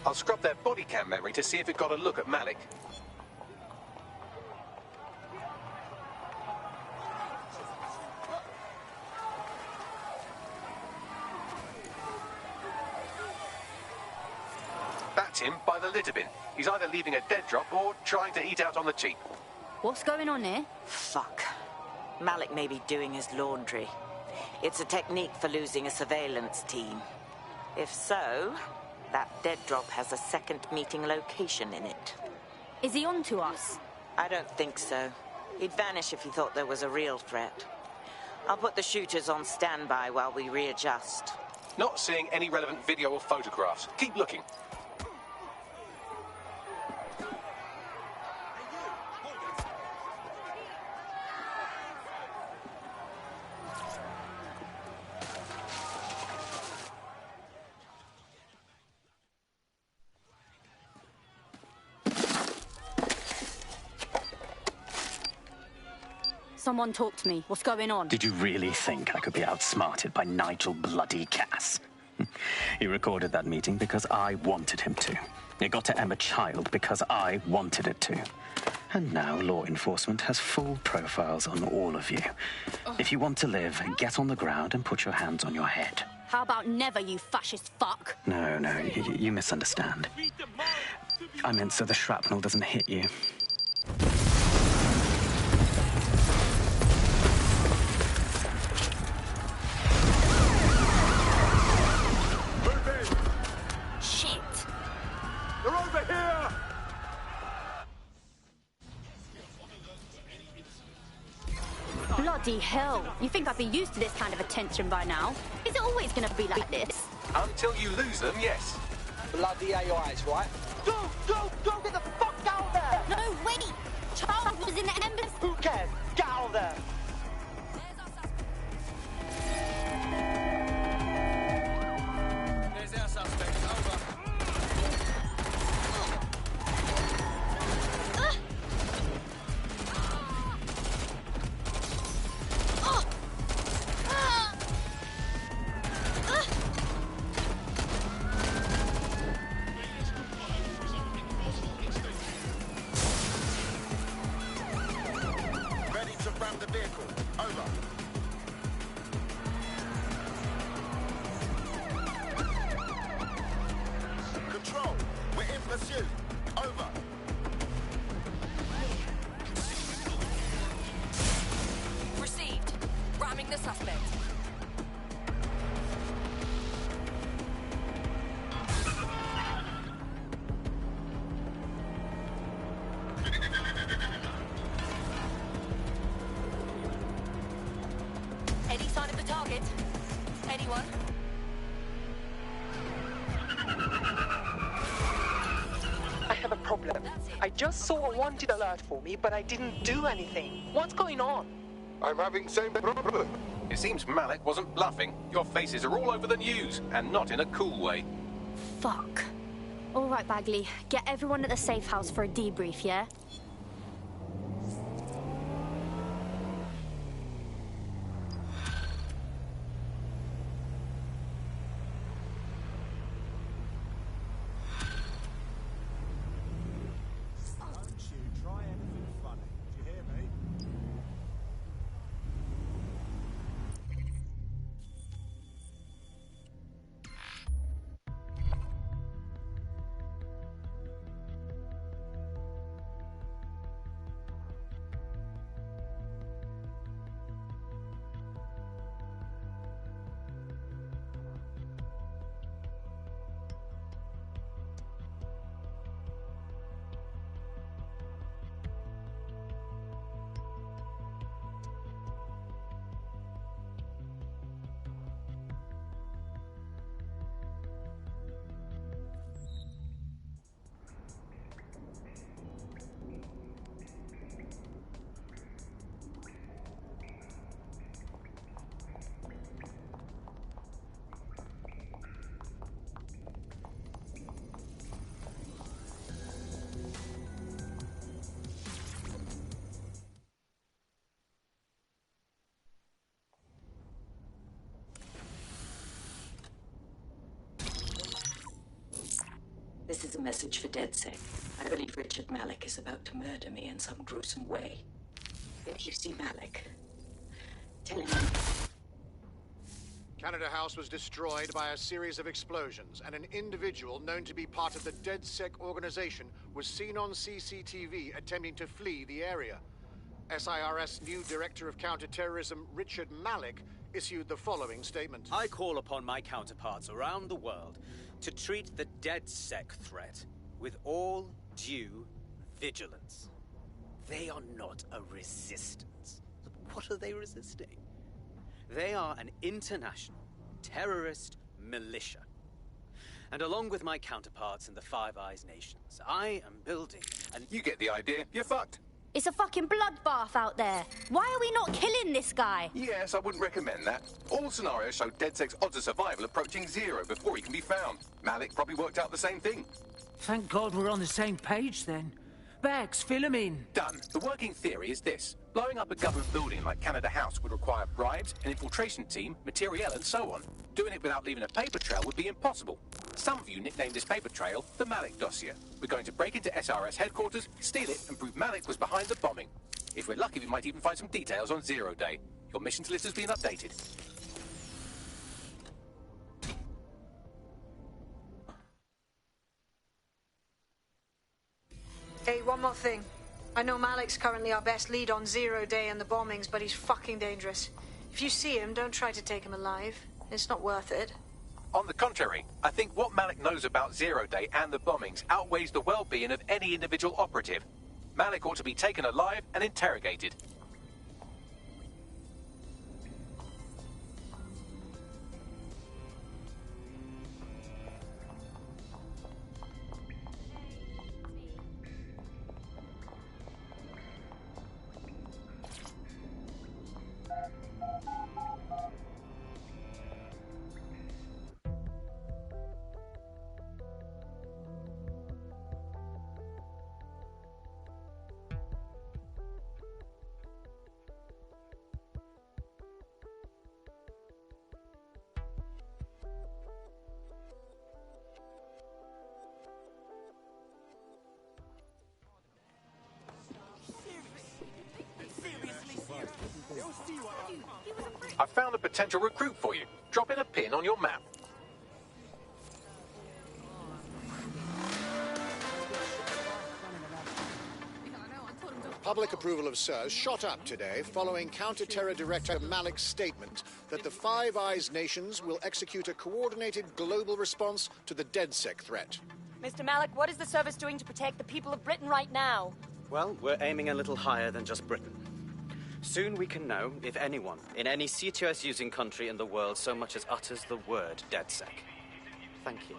I'll scrub their body cam memory to see if it got a look at Malik. That's him by the litter bin. He's either leaving a dead drop or trying to eat out on the cheap. What's going on here? Fuck. Malik may be doing his laundry. It's a technique for losing a surveillance team. If so, that dead drop has a second meeting location in it. Is he on to us? I don't think so. He'd vanish if he thought there was a real threat. I'll put the shooters on standby while we readjust. Not seeing any relevant video or photographs. Keep looking. Someone talk to me. What's going on? Did you really think I could be outsmarted by Nigel bloody Cass? He recorded that meeting because I wanted him to. It got to Emma Child because I wanted it to. And now law enforcement has full profiles on all of you. If you want to live, get on the ground and put your hands on your head. How about never, you fascist fuck? No, you misunderstand. I meant so the shrapnel doesn't hit you. Bloody hell. You think I'd be used to this kind of attention by now? Is it always gonna be like this? Until you lose them, yes. Bloody AIs, right? Go! Get the fuck out there! No, wait! Charles was in the embassy. Who cares? Get out of there! There's our suspect. Over. Any sign of the target? Anyone? I have a problem. I just saw a wanted alert for me, but I didn't do anything. What's going on? I'm having same problem. It seems Malik wasn't bluffing. Your faces are all over the news, and not in a cool way. Fuck. All right, Bagley. Get everyone at the safe house for a debrief, yeah? This is a message for DedSec. I believe Richard Malik is about to murder me in some gruesome way. If you see Malik, tell him. Canada House was destroyed by a series of explosions, and an individual known to be part of the DedSec organization was seen on CCTV attempting to flee the area. SIRS new Director of Counterterrorism, Richard Malik, issued the following statement. I call upon my counterparts around the world to treat the DedSec threat with all due vigilance. They are not a resistance. What are they resisting? They are an international terrorist militia. And along with my counterparts in the Five Eyes nations, I am building an... You get the idea. You're fucked. It's a fucking bloodbath out there. Why are we not killing this guy? Yes, I wouldn't recommend that. All scenarios show DedSec's odds of survival approaching 0 before he can be found. Malik probably worked out the same thing. Thank God we're on the same page then. Bags, fill him in. Done. The working theory is this. Blowing up a government building like Canada House would require bribes, an infiltration team, materiel, and so on. Doing it without leaving a paper trail would be impossible. Some of you nicknamed this paper trail the Malik dossier. We're going to break into SRS headquarters, steal it, and prove Malik was behind the bombing. If we're lucky, we might even find some details on Zero Day. Your missions list has been updated. Hey, one more thing. I know Malik's currently our best lead on Zero Day and the bombings, but he's fucking dangerous. If you see him, don't try to take him alive. It's not worth it. On the contrary, I think what Malik knows about Zero Day and the bombings outweighs the well-being of any individual operative. Malik ought to be taken alive and interrogated. I found a potential recruit for you. Drop in a pin on your map. Public approval of SIRS shot up today following Counter-Terror Director Malik's statement that the Five Eyes nations will execute a coordinated global response to the DedSec threat. Mr. Malik, what is the service doing to protect the people of Britain right now? Well, we're aiming a little higher than just Britain. Soon we can know if anyone in any CTOS-using country in the world so much as utters the word DedSec. Thank you.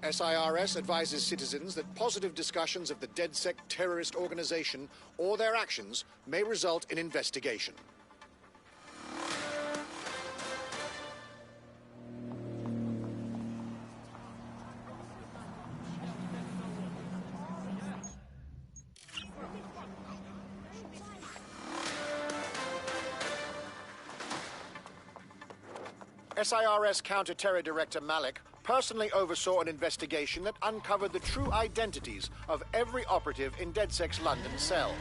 SIRS advises citizens that positive discussions of the DedSec terrorist organization or their actions may result in investigation. SIRS Counter-Terror Director Malik personally oversaw an investigation that uncovered the true identities of every operative in DedSec's London cell.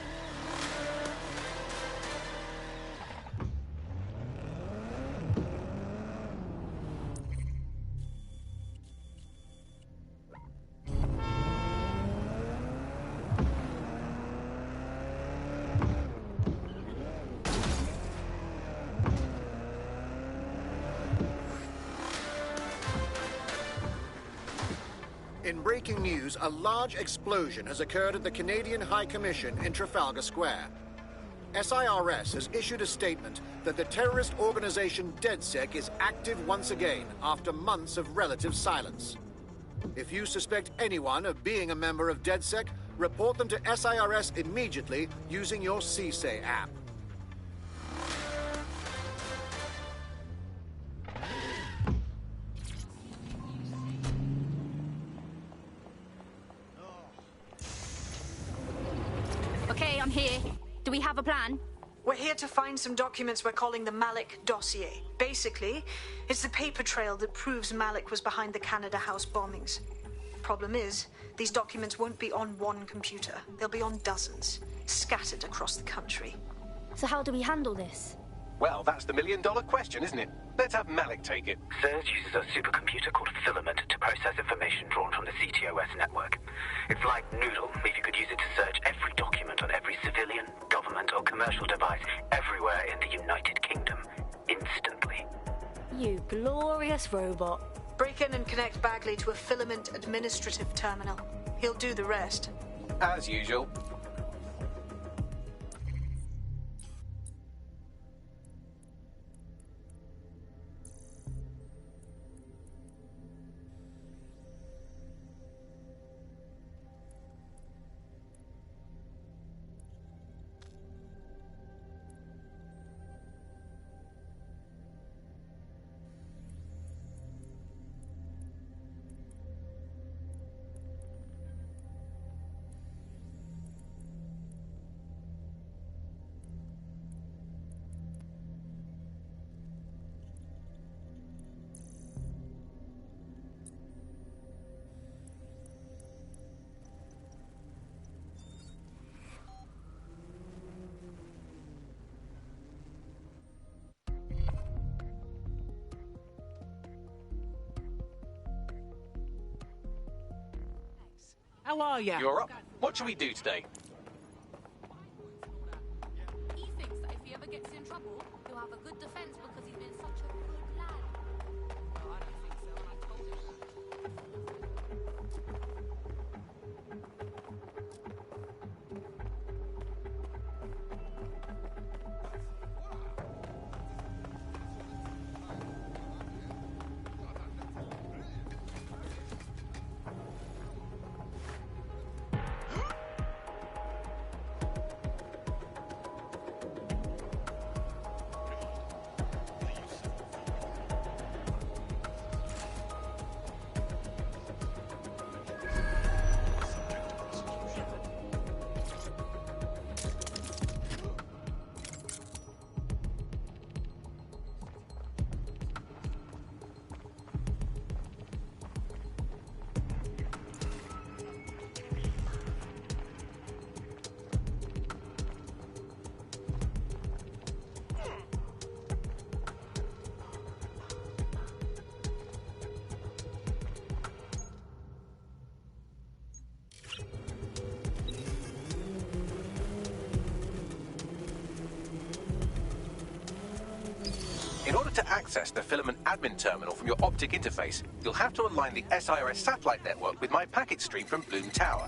In breaking news, a large explosion has occurred at the Canadian High Commission in Trafalgar Square. SIRS has issued a statement that the terrorist organization DedSec is active once again after months of relative silence. If you suspect anyone of being a member of DedSec, report them to SIRS immediately using your CSAY app. Okay, I'm here. Do we have a plan? We're here to find some documents we're calling the Malik dossier. Basically, it's the paper trail that proves Malik was behind the Canada House bombings. Problem is, these documents won't be on one computer. They'll be on dozens, scattered across the country. So how do we handle this? Well, that's the million-dollar question, isn't it? Let's have Malik take it. Surge uses a supercomputer called Filament to process information drawn from the CTOS network. It's like Noodle, if you could use it to search every document on every civilian, government, or commercial device everywhere in the United Kingdom, instantly. You glorious robot. Break in and connect Bagley to a Filament administrative terminal. He'll do the rest. As usual. How are you? You're up. What shall we do today? He thinks that if he ever gets in trouble, he'll have a good defense because he's been such a good lad. No, I don't think so, and I told him In order to access the Filament admin terminal from your optic interface, you'll have to align the SIRS satellite network with my packet stream from Bloom Tower.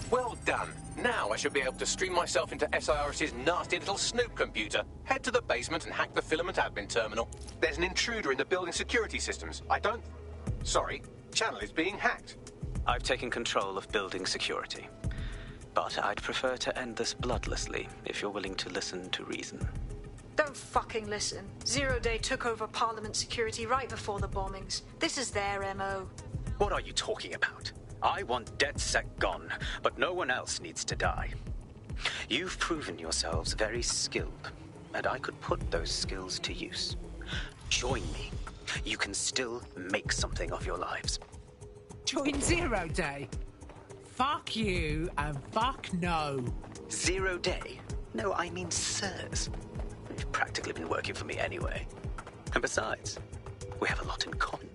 Well done. Now I should be able to stream myself into SIRS's nasty little snoop computer, head to the basement and hack the Filament admin terminal. There's an intruder in the building security systems. Sorry, channel is being hacked. I've taken control of building security. But I'd prefer to end this bloodlessly, if you're willing to listen to reason. Don't fucking listen. Zero Day took over Parliament security right before the bombings. This is their MO. What are you talking about? I want DedSec gone, but no one else needs to die. You've proven yourselves very skilled, and I could put those skills to use. Join me. You can still make something of your lives. Join Zero Day? Fuck you and fuck no. 0 Day? No, I mean SIRS. You've practically been working for me anyway. And besides, we have a lot in common.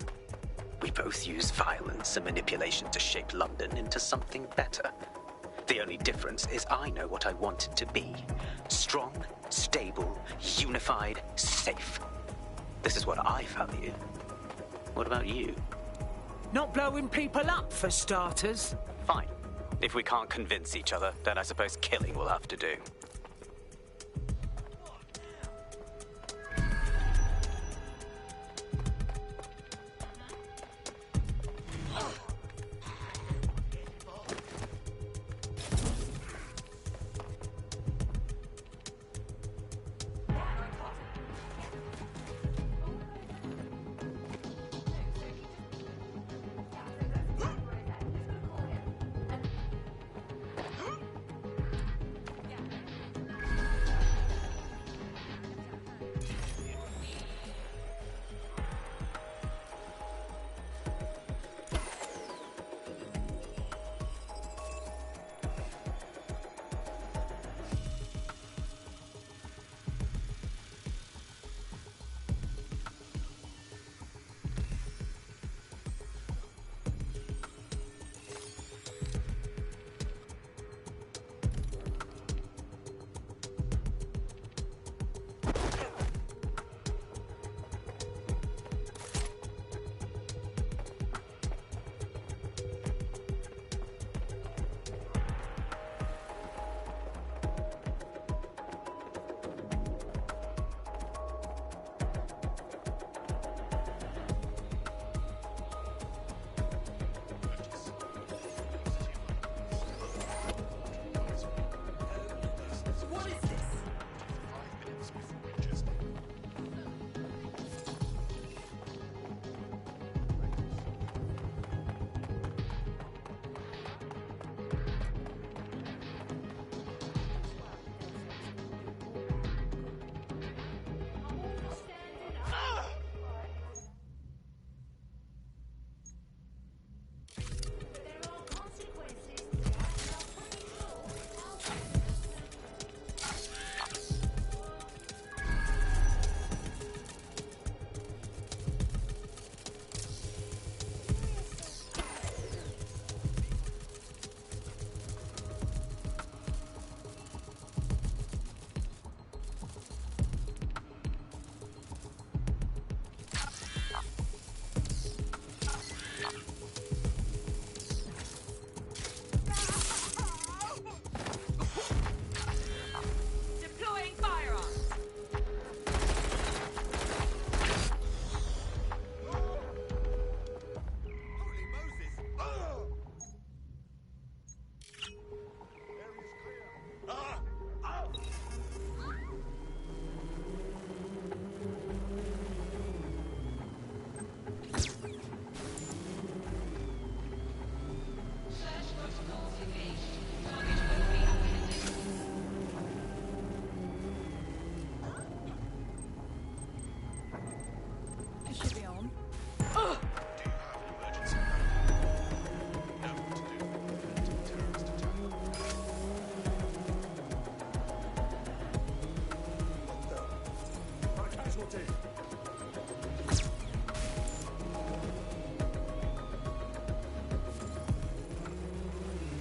We both use violence and manipulation to shape London into something better. The only difference is I know what I want it to be. Strong, stable, unified, safe. This is what I value. What about you? Not blowing people up, for starters. Fine. If we can't convince each other, then I suppose killing will have to do. casualty.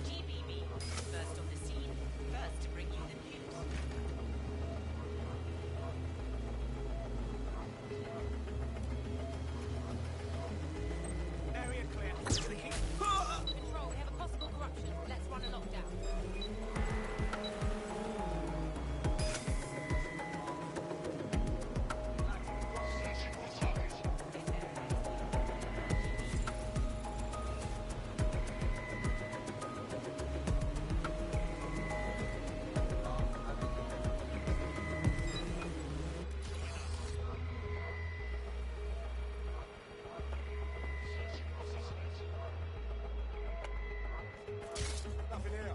GBB, first on the scene, first to bring you the news. Area clear. Control, we have a possible corruption. Let's run a lockdown. Nothing here.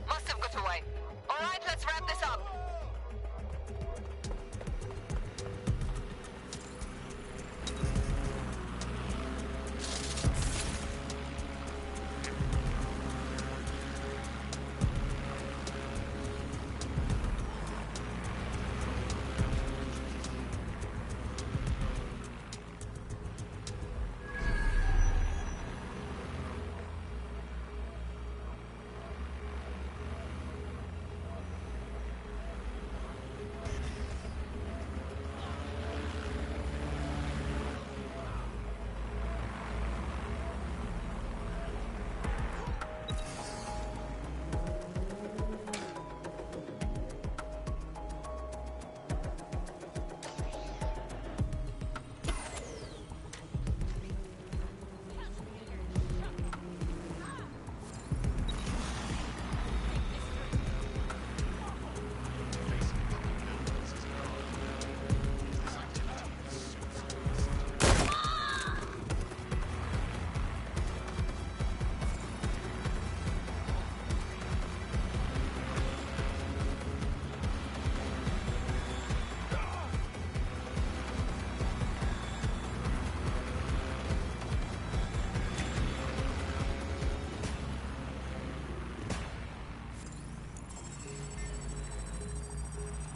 Must have got away. All right, let's wrap this up.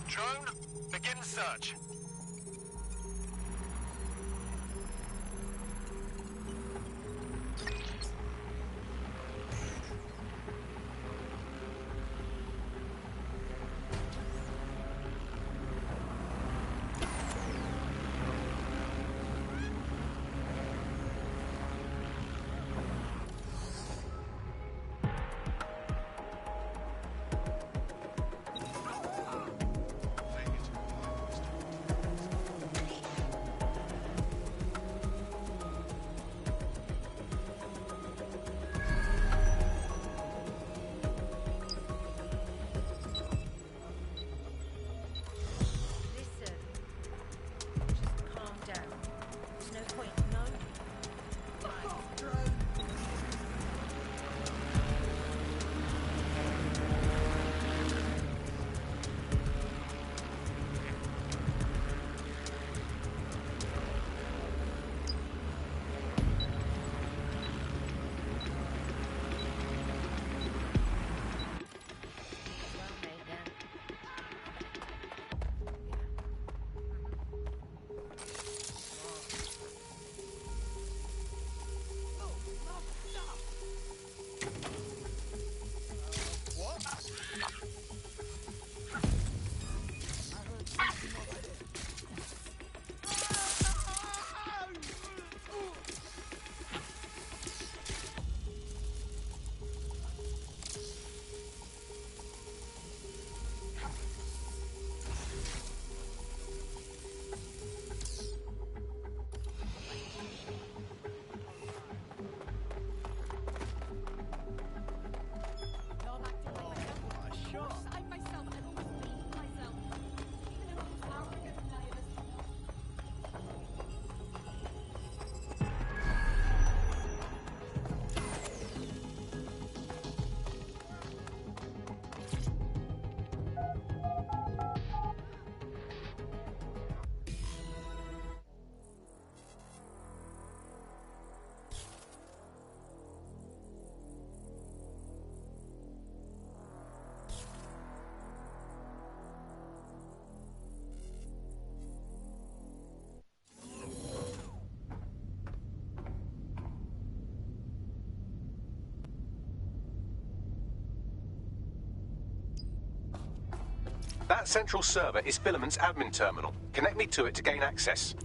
Drone, begin search. That central server is Filament's admin terminal. Connect me to it to gain access.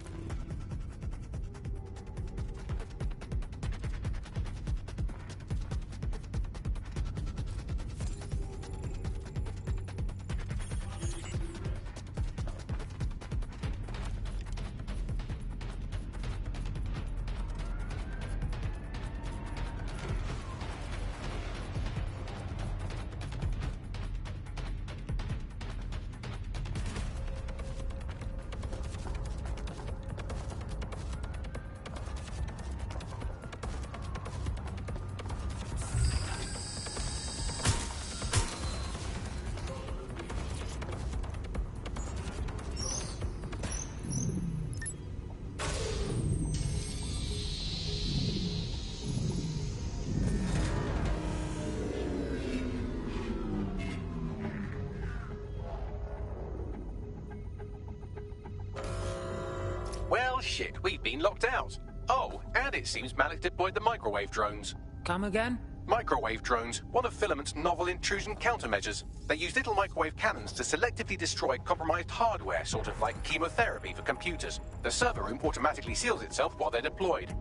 Well, shit, we've been locked out. Oh, and it seems Malik deployed the microwave drones. Come again? Microwave drones, one of Filament's novel intrusion countermeasures. They use little microwave cannons to selectively destroy compromised hardware, sort of like chemotherapy for computers. The server room automatically seals itself while they're deployed.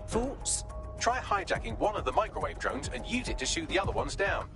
Thoughts? Try hijacking one of the microwave drones and use it to shoot the other ones down.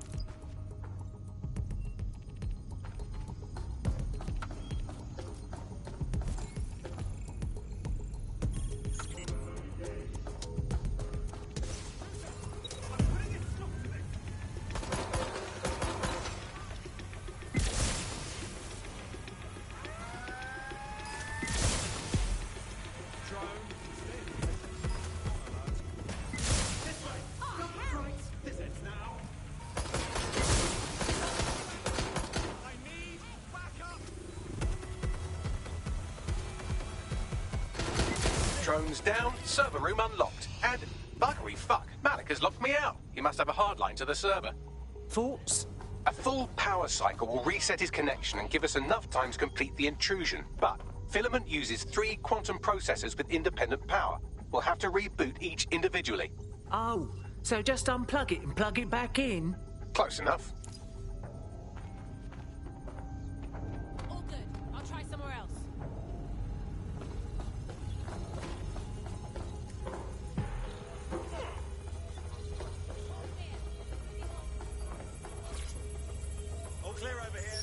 Drones down, server room unlocked, and buggery fuck, Malik has locked me out. He must have a hard line to the server. Thoughts? A full power cycle will reset his connection and give us enough time to complete the intrusion. But Filament uses 3 quantum processors with independent power. We'll have to reboot each individually. Oh, so just unplug it and plug it back in? Close enough. All good. I'll try somewhere else. All clear over here.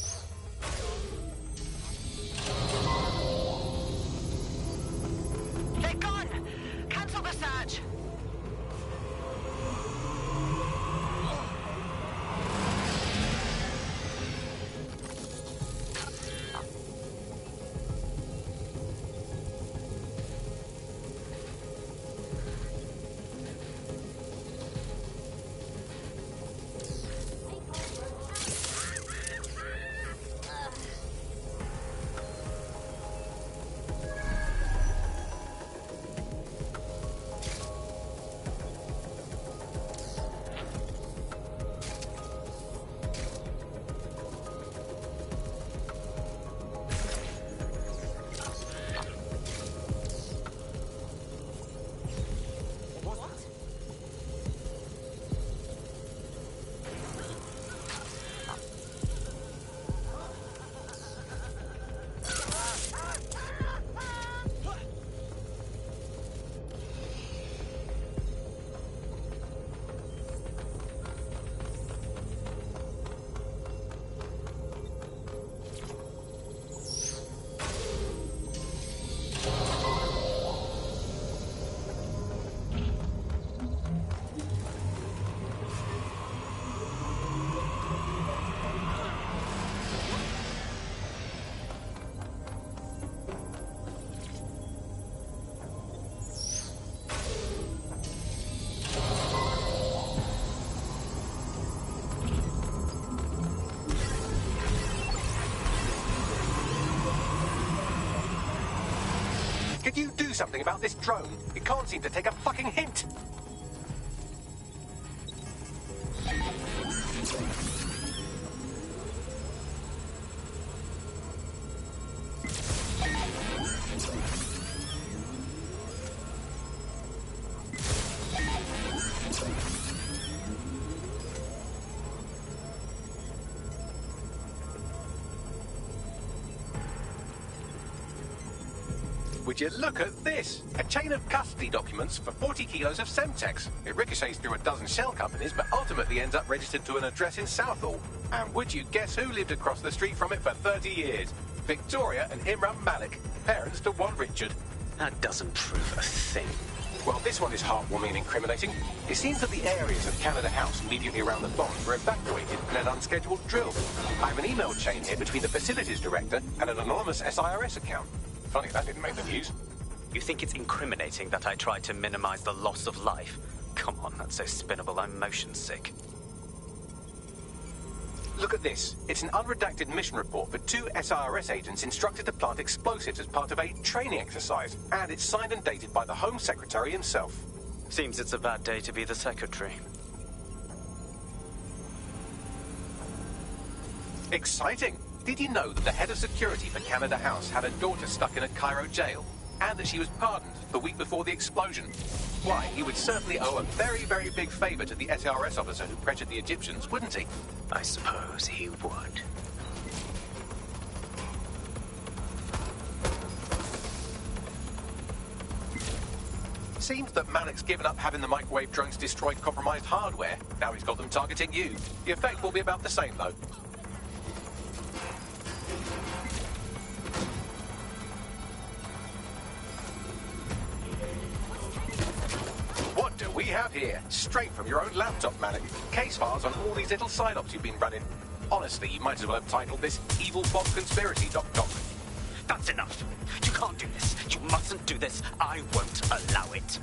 They're gone! Cancel the search! Could you do something about this drone? It can't seem to take a fucking hint. Would you look at this? A chain of custody documents for 40 kilos of Semtex. It ricochets through a dozen shell companies, but ultimately ends up registered to an address in Southall. And would you guess who lived across the street from it for 30 years? Victoria and Imran Malik, parents to one Richard. That doesn't prove a thing. Well, this one is heartwarming and incriminating. It seems that the areas of Canada House immediately around the bomb were evacuated in an unscheduled drill. I have an email chain here between the facilities director and an anonymous SIRS account. Funny that didn't make the news. You think it's incriminating that I tried to minimize the loss of life? Come on, that's so spinnable, I'm motion sick. Look at this. It's an unredacted mission report for 2 SIRS agents instructed to plant explosives as part of a training exercise. And it's signed and dated by the Home Secretary himself. Seems it's a bad day to be the Secretary. Exciting! Did you know that the head of security for Canada House had a daughter stuck in a Cairo jail? And that she was pardoned the week before the explosion? Why, he would certainly owe a very, very big favor to the SIRS officer who pressured the Egyptians, wouldn't he? I suppose he would. Seems that Malik's given up having the microwave drones destroy compromised hardware. Now he's got them targeting you. The effect will be about the same, though. What do we have here? Straight from your own laptop, Malik. Case files on all these little side ops you've been running. Honestly, you might as well have titled this Evil Bomb Conspiracy, Doc. That's enough. You can't do this. You mustn't do this. I won't allow it.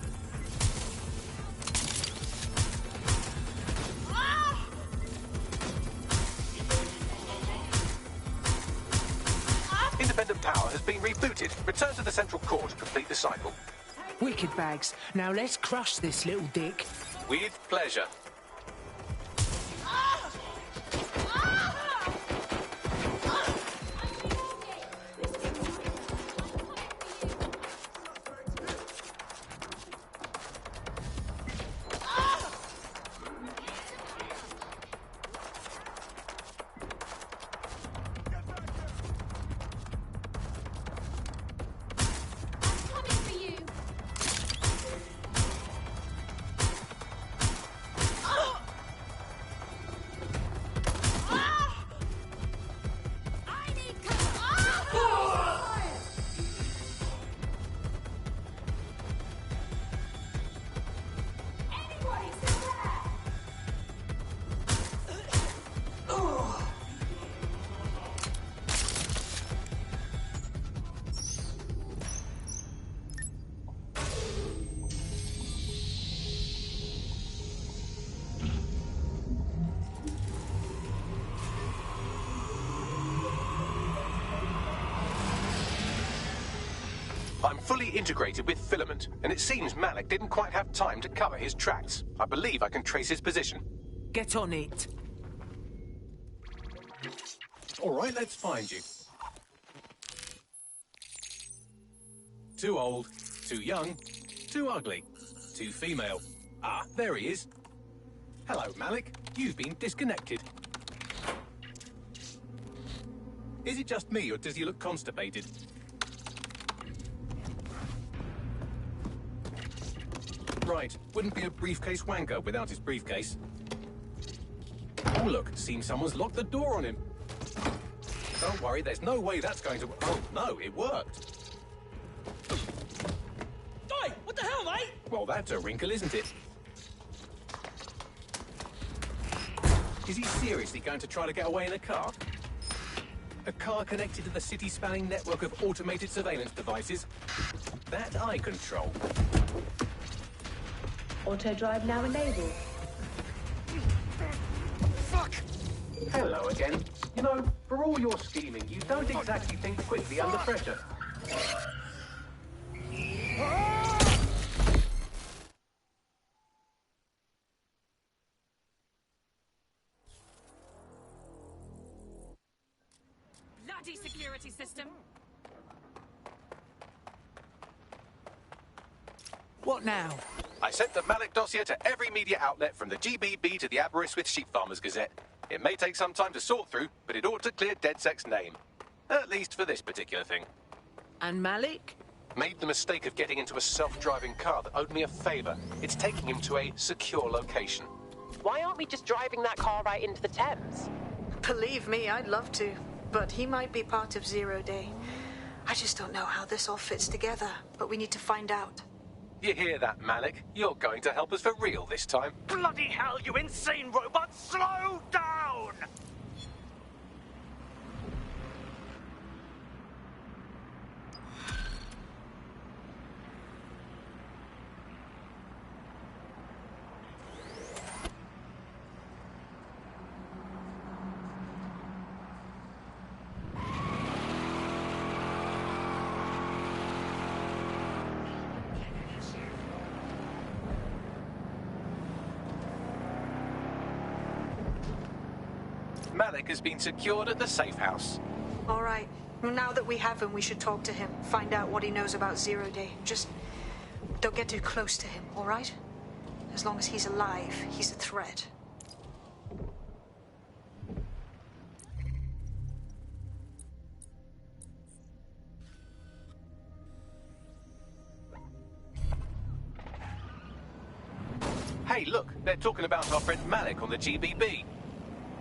Independent power has been rebooted. Return to the central core to complete the cycle. Wicked bags. Now let's crush this little dick. With pleasure. I'm fully integrated with Filament, and it seems Malik didn't quite have time to cover his tracks. I believe I can trace his position. Get on it. All right, let's find you. Too old, too young, too ugly, too female. Ah, there he is. Hello, Malik. You've been disconnected. Is it just me, or does he look constipated? Right, wouldn't be a briefcase wanker without his briefcase. Oh look, seems someone's locked the door on him. Don't worry, there's no way that's going to... Oh no, it worked. Oi, what the hell, mate? Well, that's a wrinkle, isn't it? Is he seriously going to try to get away in a car? A car connected to the city-spanning network of automated surveillance devices? That I control. Auto drive now enabled. Fuck! Hello again. You know, for all your scheming, you don't exactly think quickly under pressure. Bloody security system. What now? I sent the Malik dossier to every media outlet from the GBB to the Aberystwyth Sheep Farmers Gazette. It may take some time to sort through, but it ought to clear DedSec's name. At least for this particular thing. And Malik? Made the mistake of getting into a self-driving car that owed me a favor. It's taking him to a secure location. Why aren't we just driving that car right into the Thames? Believe me, I'd love to. But he might be part of Zero Day. I just don't know how this all fits together, but we need to find out. You hear that, Malik? You're going to help us for real this time. Bloody hell, you insane robot! Slow down! Malik has been secured at the safe house. All right. Now that we have him, we should talk to him. Find out what he knows about Zero Day. Just don't get too close to him, all right? As long as he's alive, he's a threat. Hey, look, they're talking about our friend Malik on the GBB.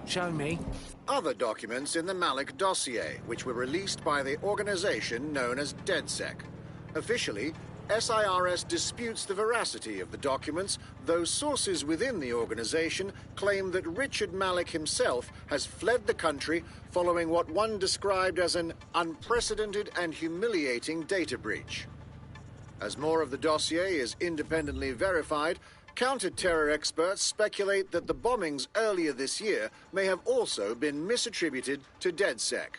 Show me. Other documents in the Malik dossier, which were released by the organization known as DedSec. Officially, SIRS disputes the veracity of the documents, though sources within the organization claim that Richard Malik himself has fled the country following what one described as an unprecedented and humiliating data breach. As more of the dossier is independently verified, counter-terror experts speculate that the bombings earlier this year may have also been misattributed to DedSec.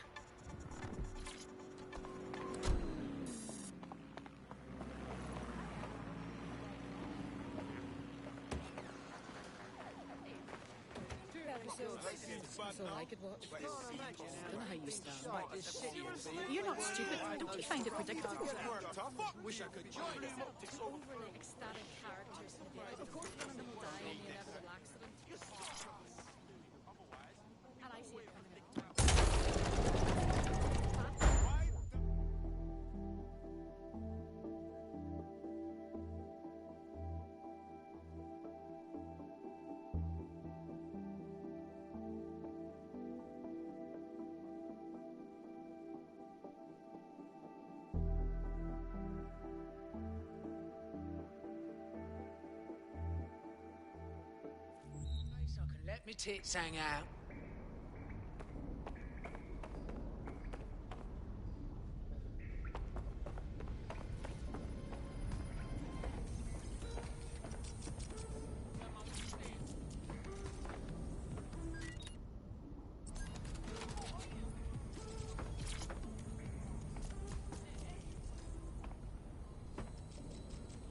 You're not stupid. Don't you find it predictable? Wish I could join you. Overly ecstatic characters. Of course, one of them will die in the inevitable accident. And I see it coming. Let me tits hang out.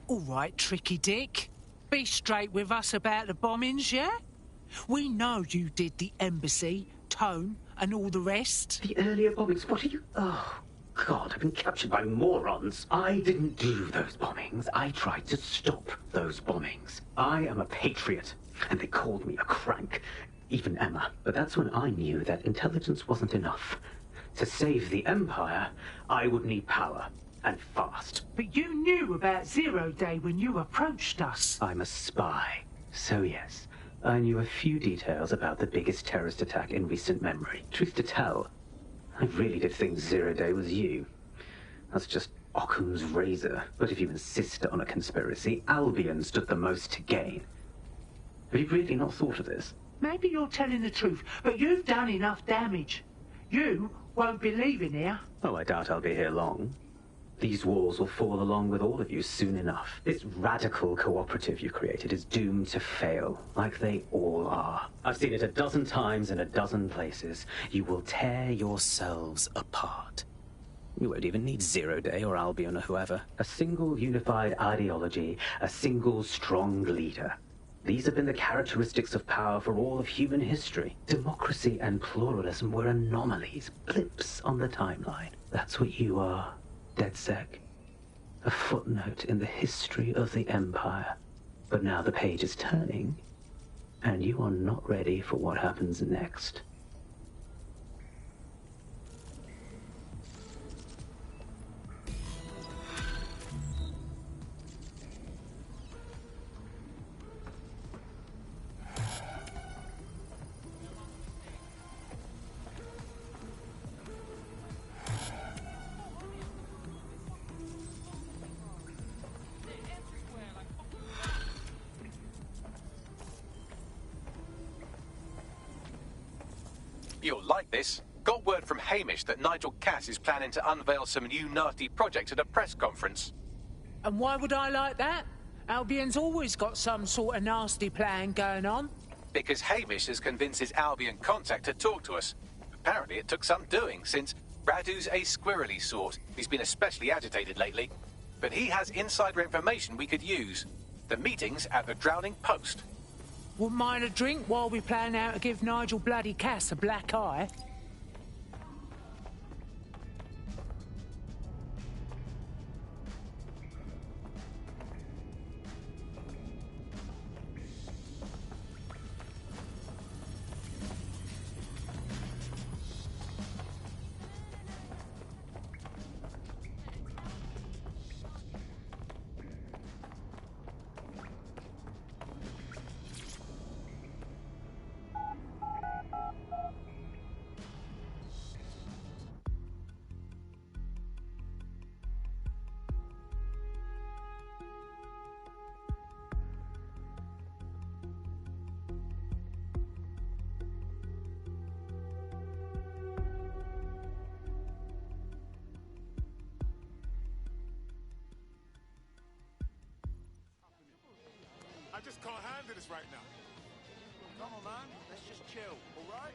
All right, Tricky Dick. Be straight with us about the bombings, yeah? We know you did the embassy, Tone, and all the rest. The earlier bombings, what are you... Oh, God, I've been captured by morons. I didn't do those bombings. I tried to stop those bombings. I am a patriot, and they called me a crank. Even Emma. But that's when I knew that intelligence wasn't enough. To save the Empire, I would need power. And fast. But you knew about Zero Day when you approached us. I'm a spy. So yes, I knew a few details about the biggest terrorist attack in recent memory. Truth to tell, I really did think Zero Day was you. That's just Occam's razor. But if you insist on a conspiracy, Albion stood the most to gain. Have you really not thought of this? Maybe you're telling the truth, but you've done enough damage. You won't be leaving here. Oh, I doubt I'll be here long. These walls will fall along with all of you soon enough. This radical cooperative you created is doomed to fail, like they all are. I've seen it a dozen times in a dozen places. You will tear yourselves apart. You won't even need Zero Day or Albion or whoever. A single unified ideology, a single strong leader. These have been the characteristics of power for all of human history. Democracy and pluralism were anomalies, blips on the timeline. That's what you are. DedSec, a footnote in the history of the Empire. But now the page is turning, and you are not ready for what happens next. You'll like this. Got word from Hamish that Nigel Cass is planning to unveil some new nasty project at a press conference. And why would I like that? Albion's always got some sort of nasty plan going on. Because Hamish has convinced his Albion contact to talk to us. Apparently it took some doing, since Radu's a squirrely sort. He's been especially agitated lately. But he has insider information we could use. The meeting's at the Drowning Post. Wouldn't mind a drink while we plan how to give Nigel bloody Cass a black eye. I just can't handle this right now. Come on, man. Let's just chill, all right?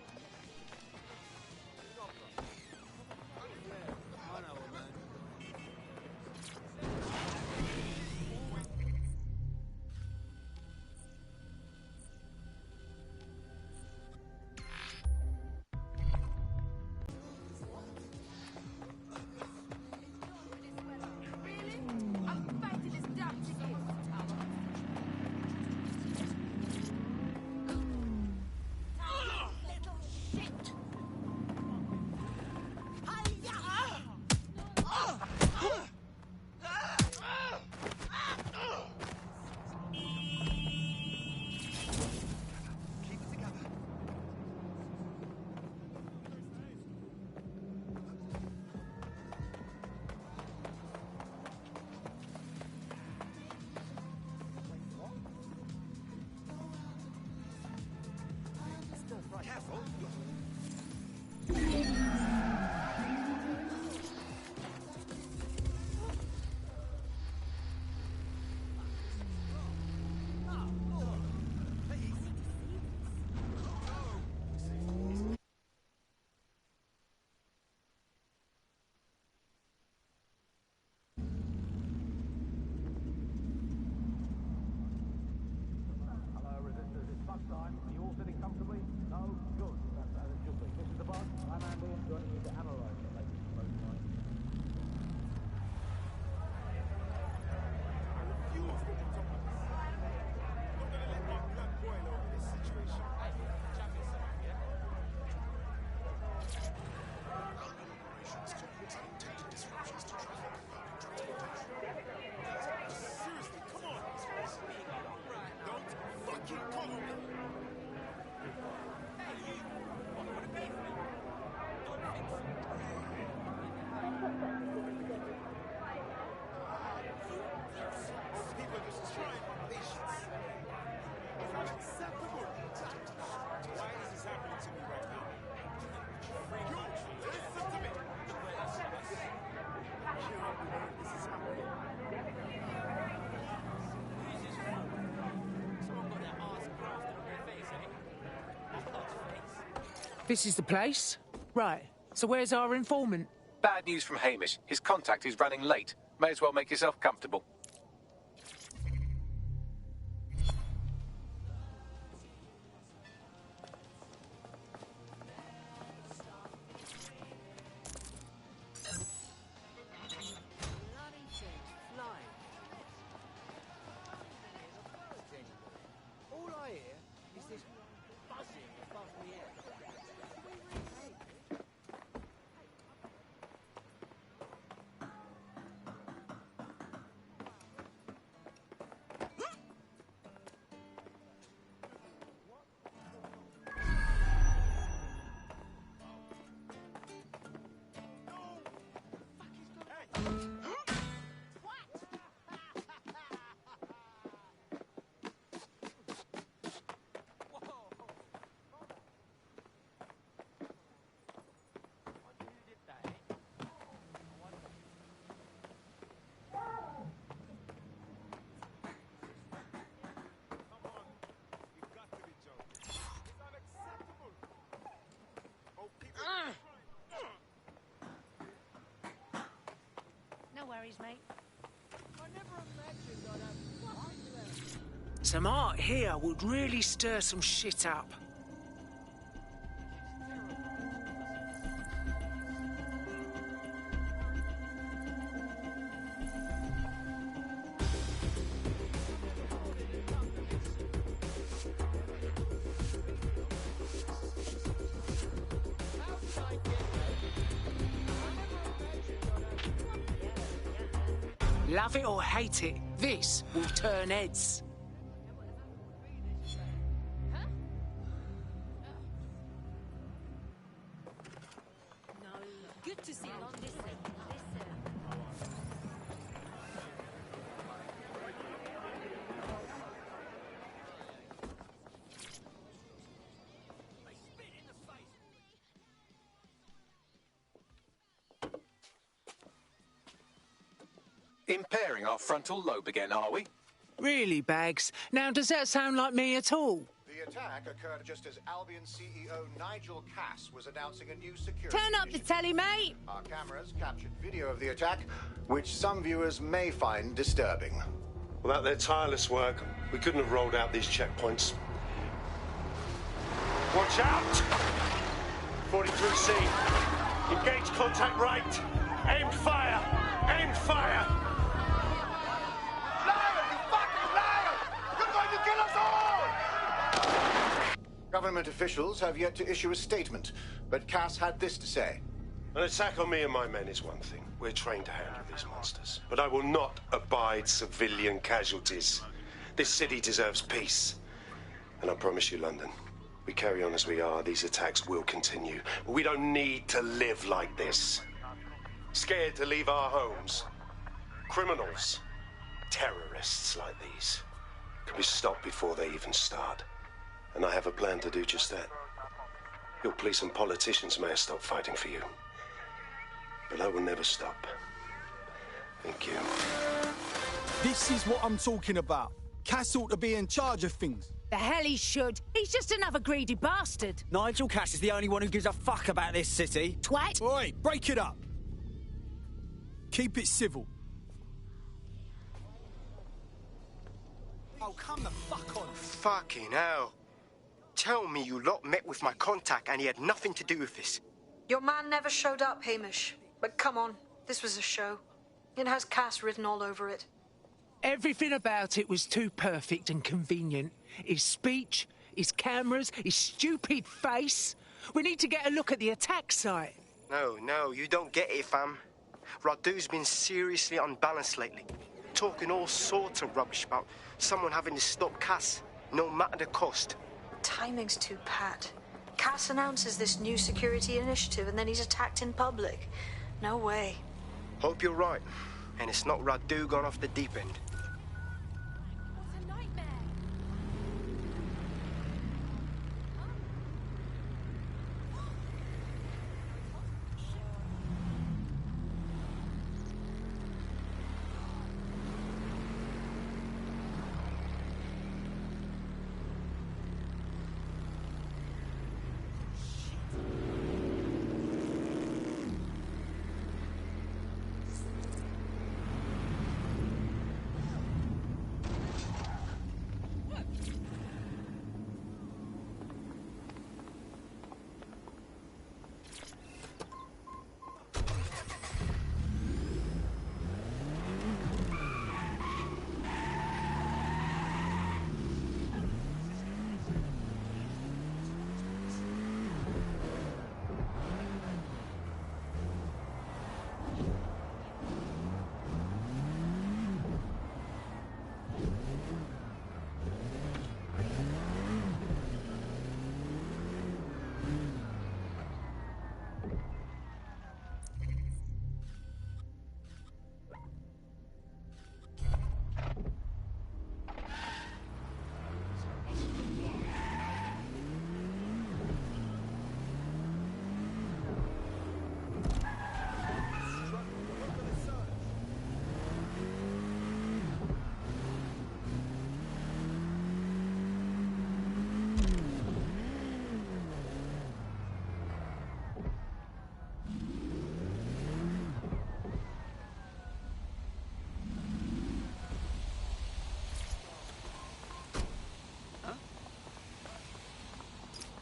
I know, man. This is the place? Right. So where's our informant? Bad news from Hamish. His contact is running late. May as well make yourself comfortable. worries, mate. I never imagined I'd have fucking left. Some art here would really stir some shit up. Love it or hate it, this will turn heads. Good to see you. Impairing our frontal lobe again, are we? Really, Bags? Now, does that sound like me at all? The attack occurred just as Albion CEO Nigel Cass was announcing a new security Turn up the telly, mate! Our cameras captured video of the attack, which some viewers may find disturbing. Without their tireless work, we couldn't have rolled out these checkpoints. Watch out! 43C. Engage contact right. Aimed fire! Aimed fire! Liar, you fucking liar! You're going to kill us all! Government officials have yet to issue a statement, but Cass had this to say. An attack on me and my men is one thing. We're trained to handle these monsters. But I will not abide civilian casualties. This city deserves peace. And I promise you, London, we carry on as we are, these attacks will continue. But we don't need to live like this. Scared to leave our homes. Criminals, terrorists like these, can be stopped before they even start. And I have a plan to do just that. Your police and politicians may have stopped fighting for you. But I will never stop. Thank you. This is what I'm talking about. Cass ought to be in charge of things. The hell he should. He's just another greedy bastard. Nigel Cass is the only one who gives a fuck about this city. Twat! Oi, break it up. Keep it civil. Oh, come the fuck on. Fucking hell. Tell me you lot met with my contact and he had nothing to do with this. Your man never showed up, Hamish. But come on, this was a show. It has Cass written all over it. Everything about it was too perfect and convenient. His speech, his cameras, his stupid face. We need to get a look at the attack site. No, you don't get it, fam. Radu's been seriously unbalanced lately. Talking all sorts of rubbish about someone having to stop Cass, no matter the cost. Timing's too pat. Cass announces this new security initiative and then he's attacked in public. No way. Hope you're right. And it's not Radu gone off the deep end.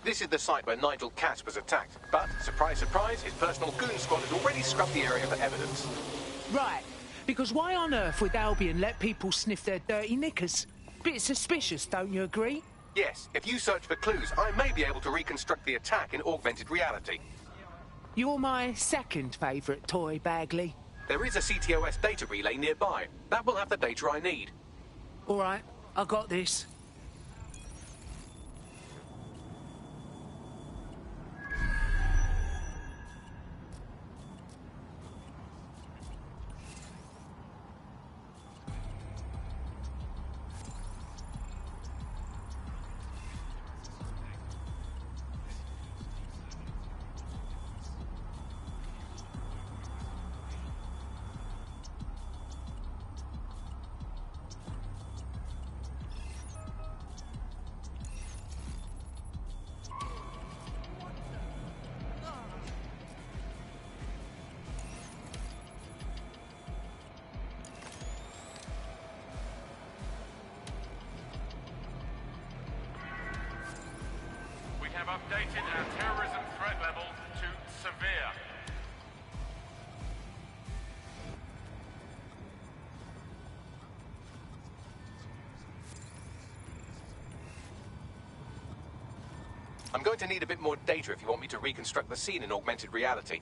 This is the site where Nigel Cass was attacked. But, surprise, surprise, his personal goon squad has already scrubbed the area for evidence. Right. Because why on earth would Albion let people sniff their dirty knickers? Bit suspicious, don't you agree? Yes, if you search for clues, I may be able to reconstruct the attack in augmented reality. You're my second favourite toy, Bagley. There is a CTOS data relay nearby. That will have the data I need. All right, I got this. Have updated our terrorism threat level to severe. I'm going to need a bit more data if you want me to reconstruct the scene in augmented reality.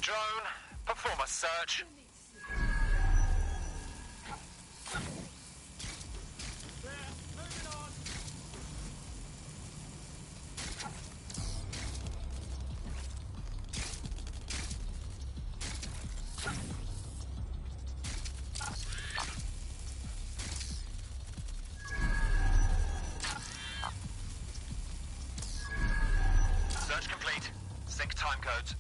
Drone, perform a search. Search complete. Sync time codes.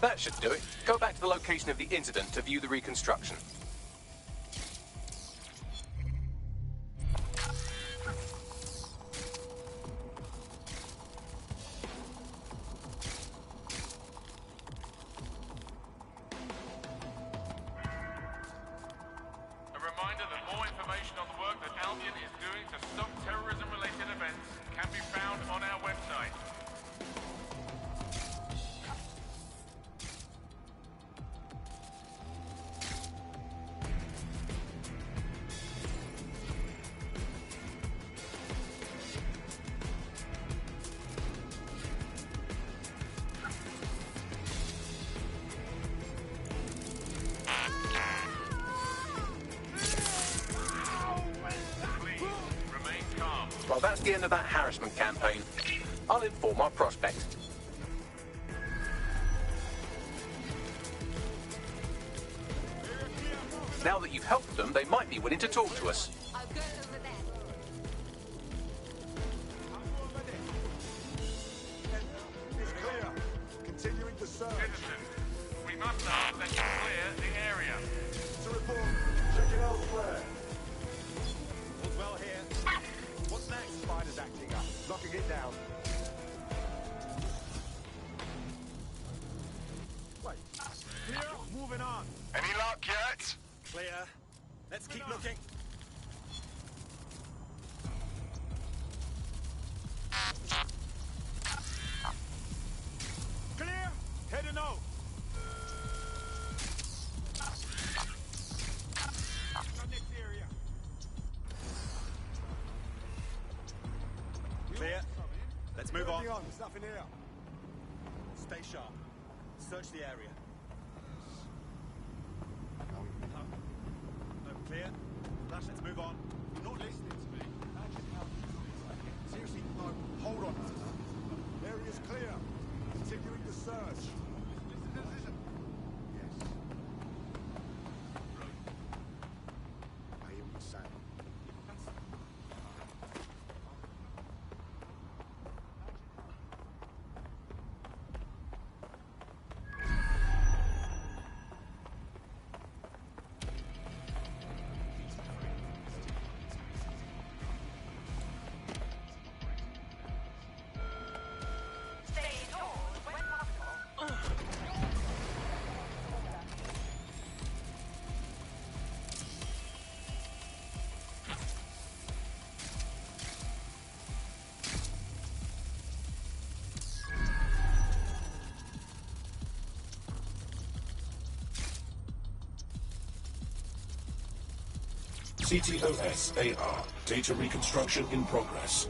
That should do it. Go back to the location of the incident to view the reconstruction. A reminder that more information on the work that Albion is doing to stop terrorism-related events can be found on our website. Well, that's the end of that harassment campaign. I'll inform our prospect. Now that you've helped them, they might be willing to talk to us. It's clear. Continuing the search. Citizens, we must ask that you clear the area. To report. Check it elsewhere. All's well here. What's next? Spider's acting up. Locking it down. Wait. Clear? Moving on. Any luck yet? Clear. Let's keep looking. Clear? Heading out. Next area. Clear. Let's move on. There's nothing here. Stay sharp. Search the area. No, clear. Flash, let's move on. You're not listening to me. Imagine how. Seriously, no. Hold on. CTOS-AR. Data reconstruction in progress.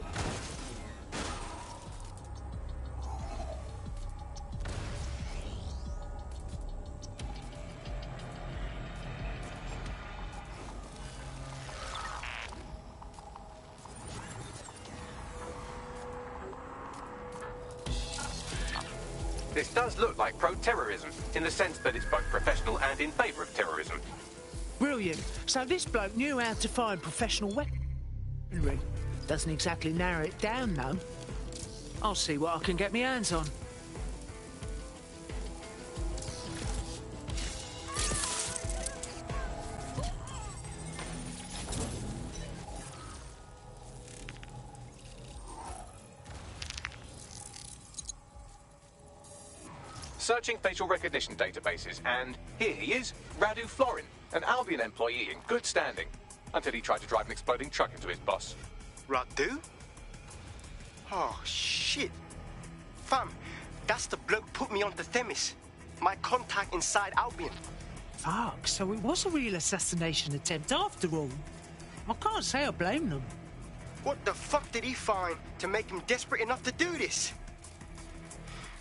This does look like pro-terrorism, in the sense that it's both professional and in favour of terrorism. Brilliant. So this bloke knew how to find professional weaponry. Doesn't exactly narrow it down, though. I'll see what I can get my hands on. Searching facial recognition databases, and here he is, Radu Florin, an Albion employee in good standing, until he tried to drive an exploding truck into his boss. Radu? Oh, shit. Fam, that's the bloke put me onto Themis. My contact inside Albion. Fuck, so it was a real assassination attempt after all. I can't say I blame them. What the fuck did he find to make him desperate enough to do this?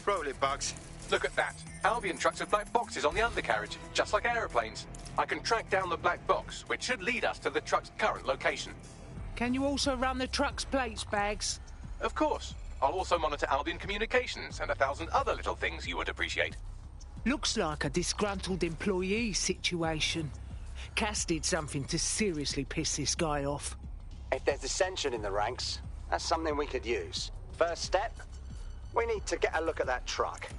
Roll it, Bugs. Look at that. Albion trucks have black boxes on the undercarriage, just like aeroplanes. I can track down the black box, which should lead us to the truck's current location. Can you also run the truck's plates, Bags? Of course. I'll also monitor Albion communications and 1,000 other little things you would appreciate. Looks like a disgruntled employee situation. Cass did something to seriously piss this guy off. If there's dissension in the ranks, that's something we could use. First step, we need to get a look at that truck.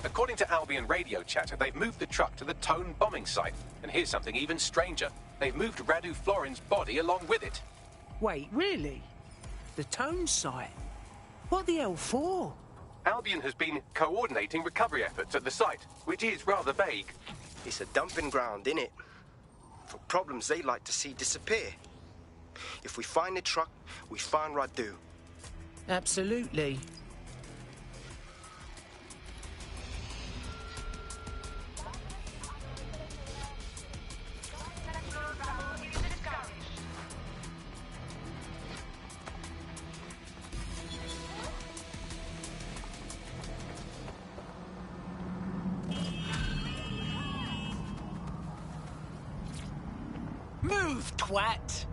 According to Albion radio chatter, they've moved the truck to the Tone bombing site. And here's something even stranger. They've moved Radu Florin's body along with it. Wait, really? The Tone site? What the hell for? Albion has been coordinating recovery efforts at the site, which is rather vague. It's a dumping ground, innit? For problems they like to see disappear. If we find the truck, we find Radu. Absolutely. Move, twat!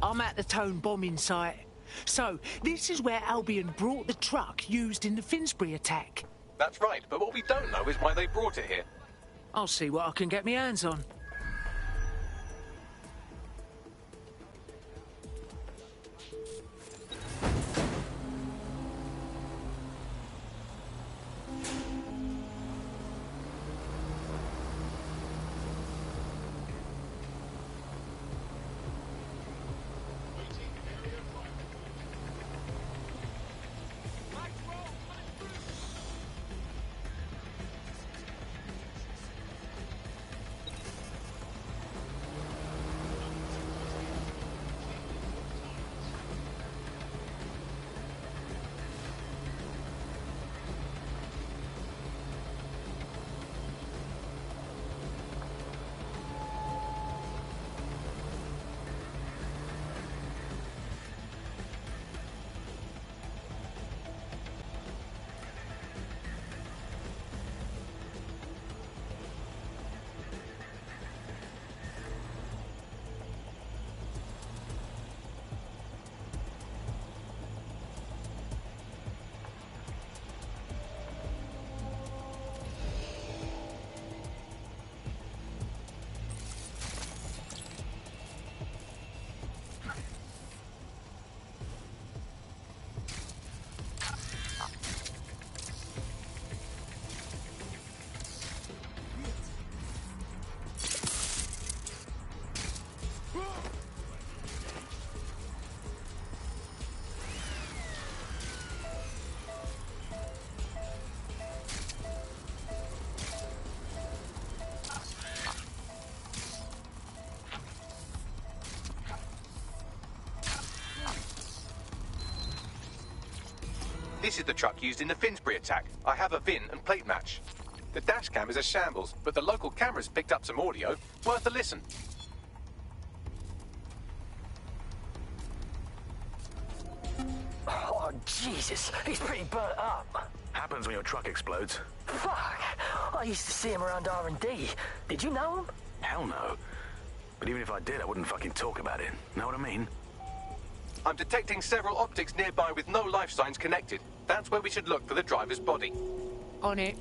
I'm at the Tone bombing site. So, this is where Albion brought the truck used in the Finsbury attack. That's right, but what we don't know is why they brought it here. I'll see what I can get my hands on. This is the truck used in the Finsbury attack. I have a VIN and plate match. The dash cam is a shambles, but the local cameras picked up some audio. Worth a listen. Oh, Jesus. He's pretty burnt up. Happens when your truck explodes. Fuck. I used to see him around R&D. Did you know him? Hell no. But even if I did, I wouldn't fucking talk about it. Know what I mean? I'm detecting several optics nearby with no life signs connected. That's where we should look for the driver's body. On it.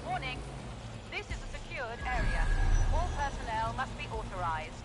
Warning. This is a secured area. All personnel must be authorized.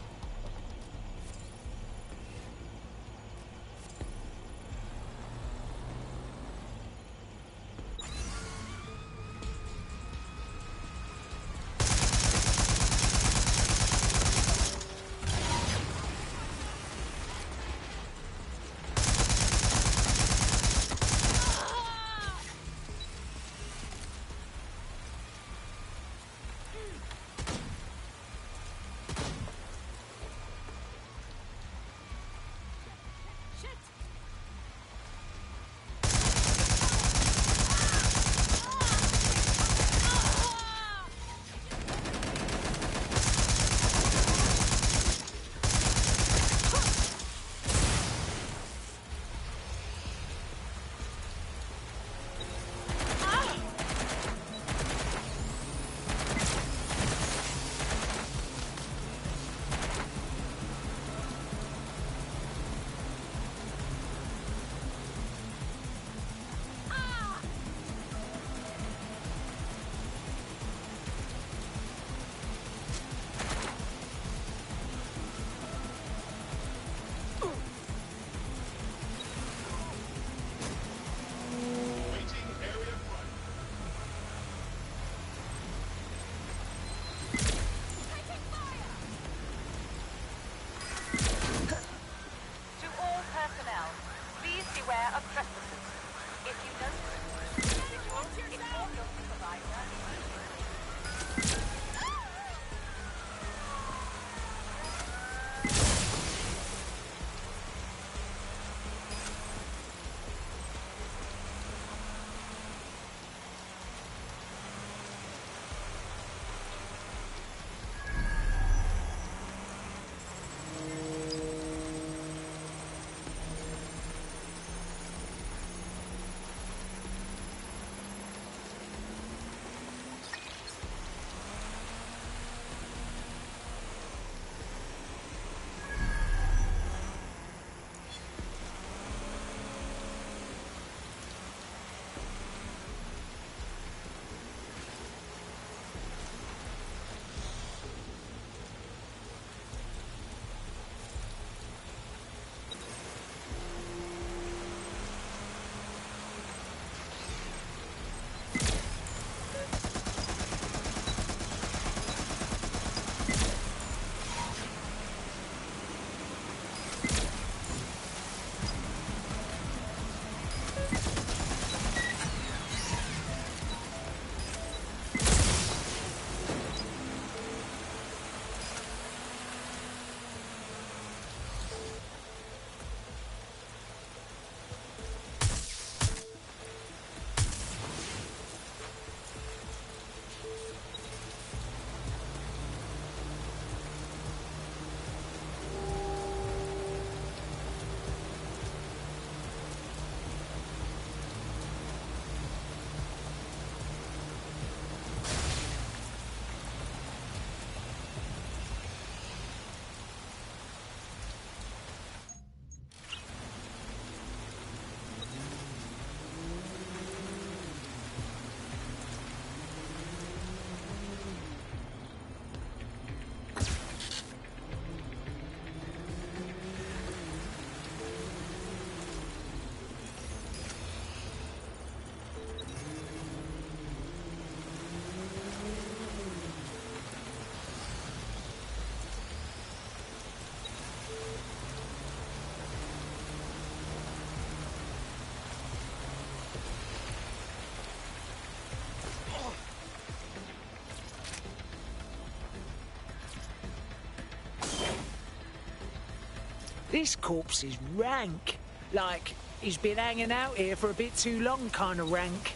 This corpse is rank. Like, he's been hanging out here for a bit too long kind of rank.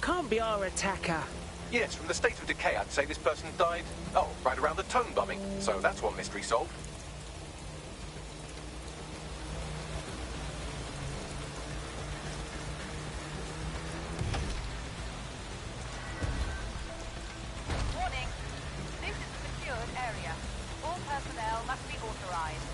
Can't be our attacker. Yes, from the state of decay, I'd say this person died, right around the tone bombing. So that's one mystery solved. Warning. This is a secured area. All personnel must be authorized.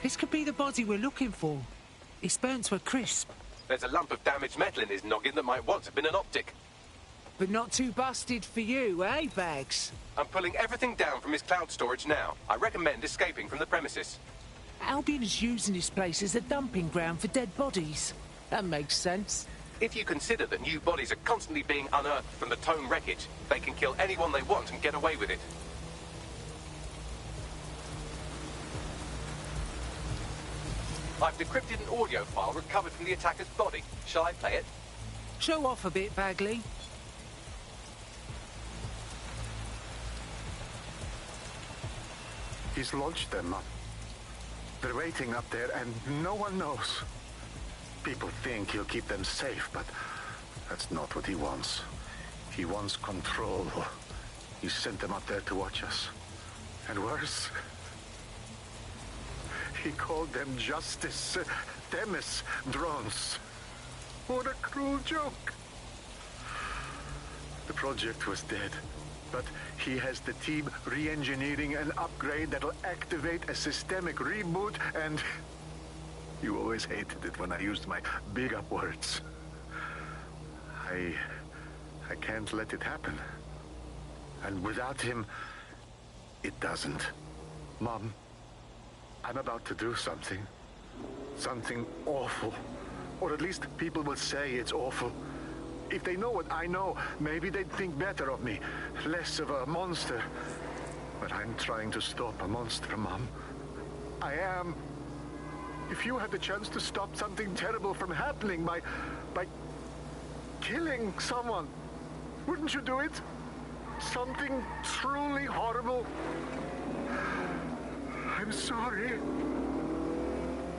This could be the body we're looking for. It's burnt to a crisp. There's a lump of damaged metal in his noggin that might once have been an optic. But not too busted for you, eh, Bags? I'm pulling everything down from his cloud storage now. I recommend escaping from the premises. Albion is using this place as a dumping ground for dead bodies. That makes sense. If you consider that new bodies are constantly being unearthed from the Tone wreckage, they can kill anyone they want and get away with it. I've decrypted an audio file recovered from the attacker's body. Shall I play it? Show off a bit, Bagley. He's launched them up. They're waiting up there, and no one knows. People think he'll keep them safe, but that's not what he wants. He wants control. He sent them up there to watch us. And worse, he called them Justice Themis drones. What a cruel joke. The project was dead, but he has the team re-engineering an upgrade that'll activate a systemic reboot, and you always hated it when I used my big up words. I can't let it happen. And without him, it doesn't. Mom, I'm about to do something. Something awful. Or at least people will say it's awful. If they know what I know, maybe they'd think better of me. Less of a monster. But I'm trying to stop a monster, Mom. I am. If you had the chance to stop something terrible from happening by killing someone, wouldn't you do it? Something truly horrible. I'm sorry.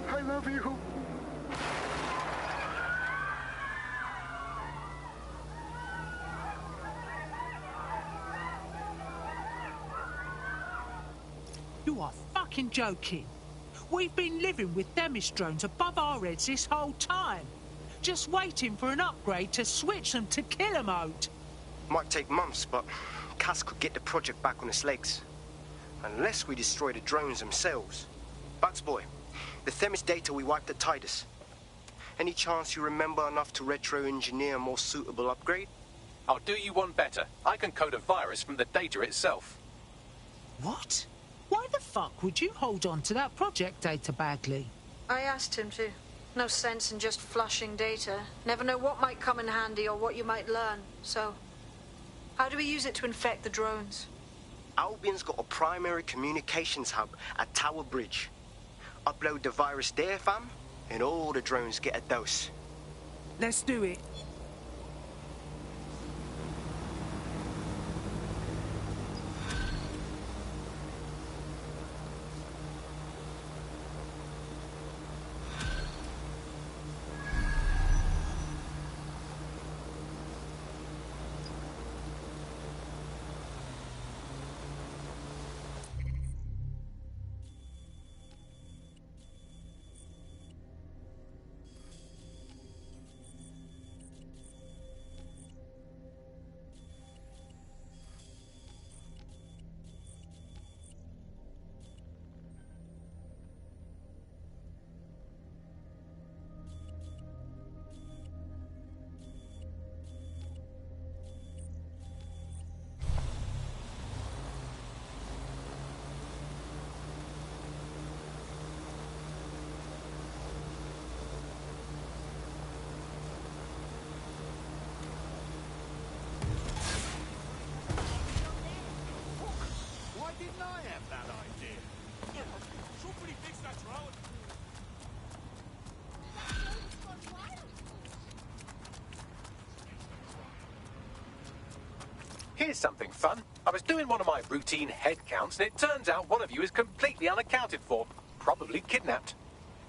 I love you. You are fucking joking. We've been living with Themis drones above our heads this whole time. Just waiting for an upgrade to switch them to killer mode. Might take months, but Cass could get the project back on its legs. Unless we destroy the drones themselves. Bugs boy, the Themis data we wiped at Titus. Any chance you remember enough to retro-engineer a more suitable upgrade? I'll do you one better. I can code a virus from the data itself. What? Why the fuck would you hold on to that project data, Bagley? I asked him to. No sense in just flushing data. Never know what might come in handy or what you might learn. So, how do we use it to infect the drones? Albion's got a primary communications hub at Tower Bridge. Upload the virus there, fam, and all the drones get a dose. Let's do it. Here's something fun. I was doing one of my routine head counts, and it turns out one of you is completely unaccounted for. Probably kidnapped.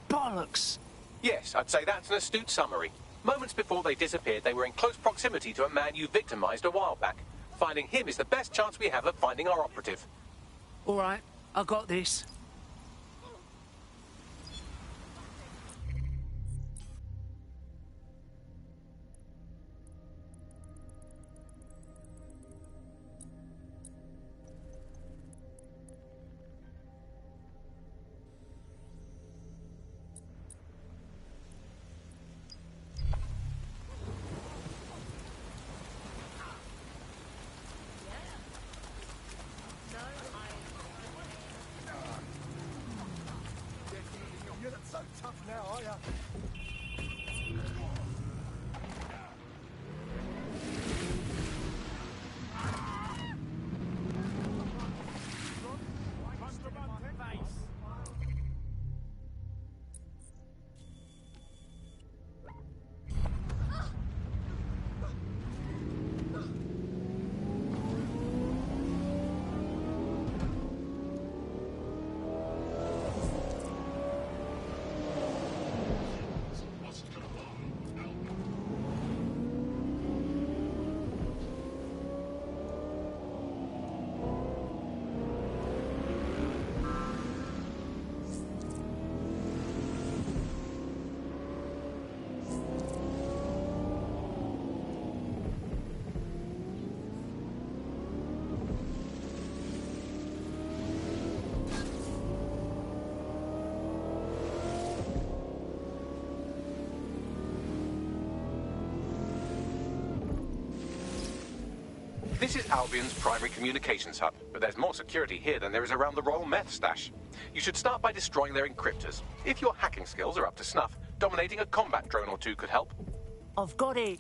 Bollocks! Yes, I'd say that's an astute summary. Moments before they disappeared, they were in close proximity to a man you victimized a while back. Finding him is the best chance we have of finding our operative. All right, I got this. You're not so tough now, are ya? This is Albion's primary communications hub, but there's more security here than there is around the Royal Meth stash. You should start by destroying their encryptors. If your hacking skills are up to snuff, dominating a combat drone or two could help. I've got it.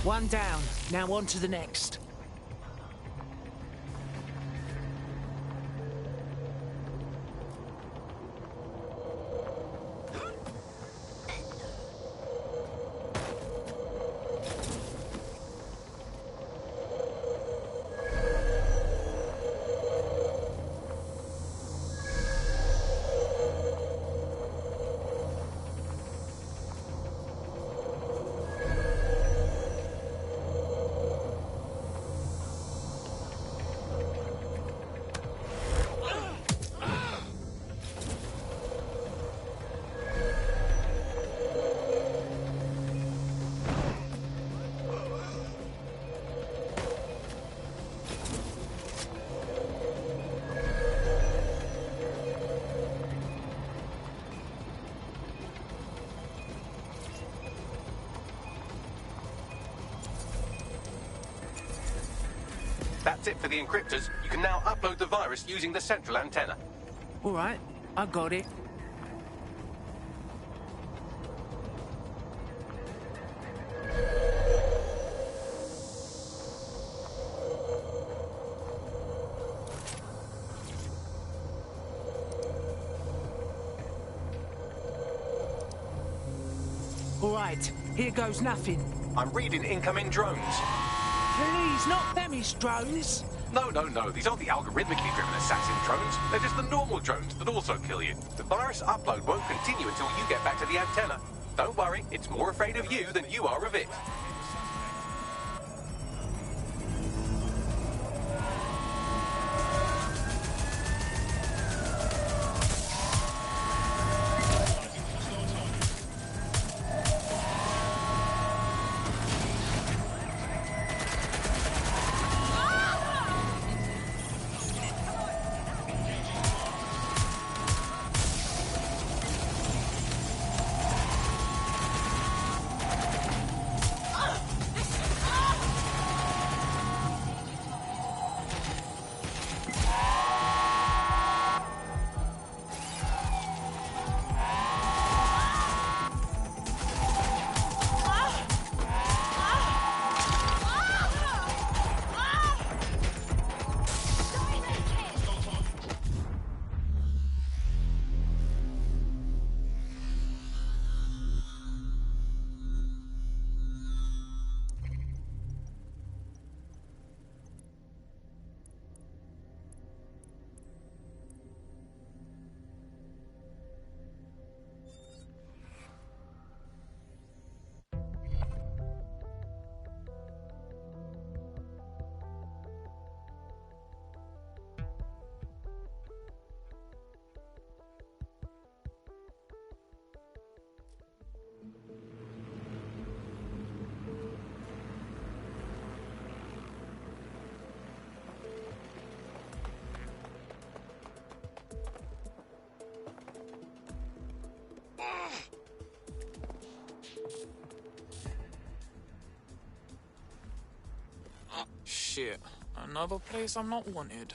One down. Now on to the next. That's it for the encryptors. You can now upload the virus using the central antenna. All right, I got it. All right, here goes nothing. I'm reading incoming drones. Please, not Themis drones. No. These aren't the algorithmically driven assassin drones. They're just the normal drones that also kill you. The virus upload won't continue until you get back to the antenna. Don't worry, it's more afraid of you than you are of it. Shit, another place I'm not wanted.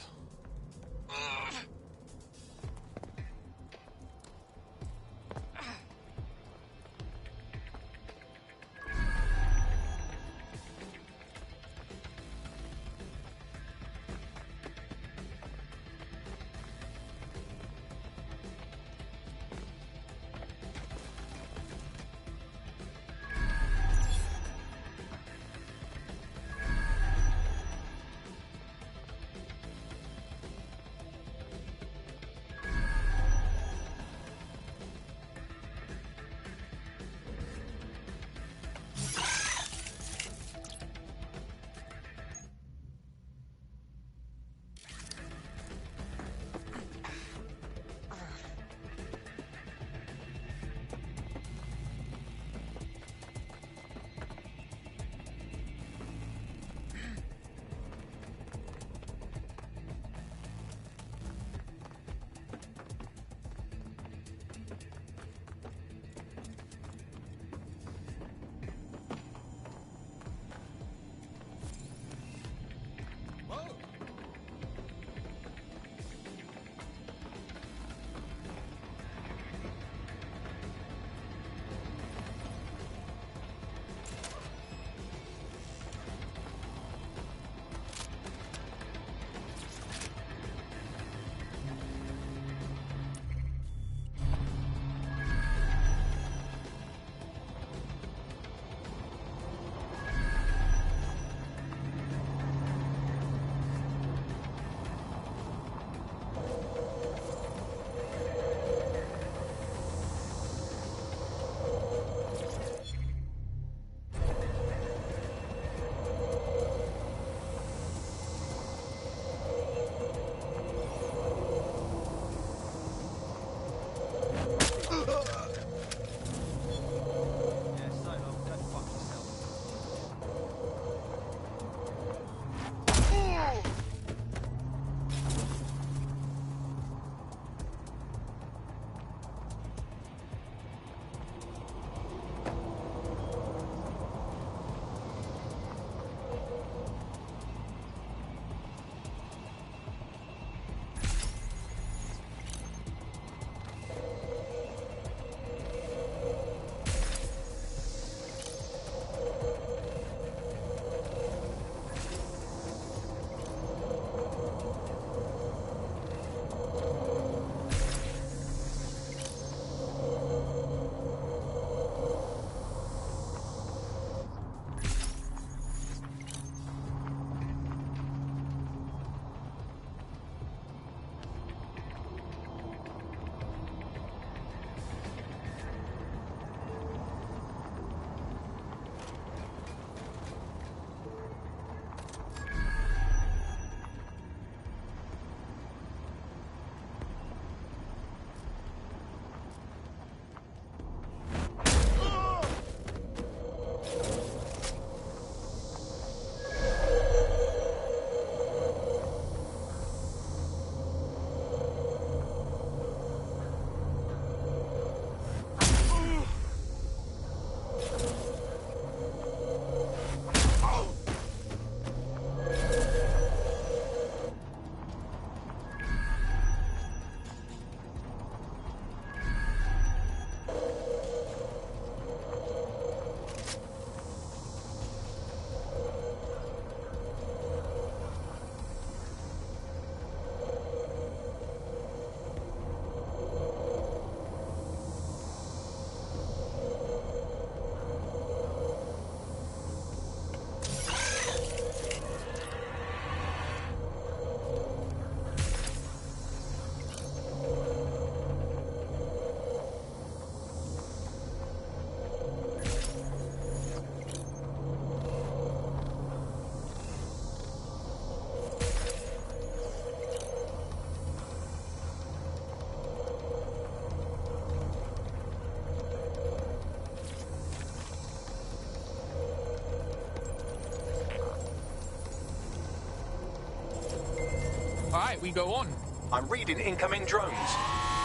Alright, we go on. I'm reading incoming drones.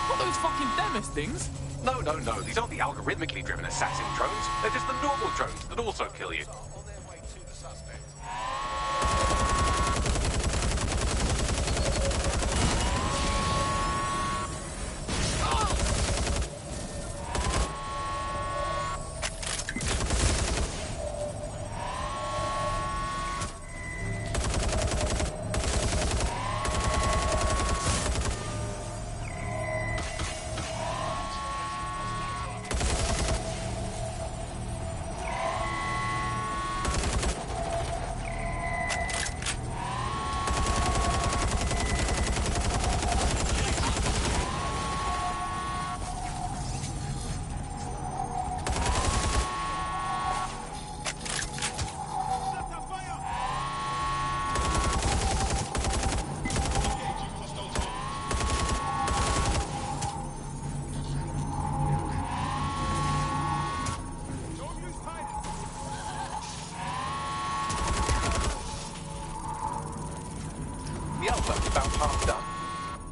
What, those fucking Themis things? No. These aren't the algorithmically driven assassin drones. They're just the normal drones that also kill you.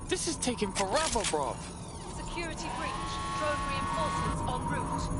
This is taking forever, bro. Security breach. Drone reinforcements en route.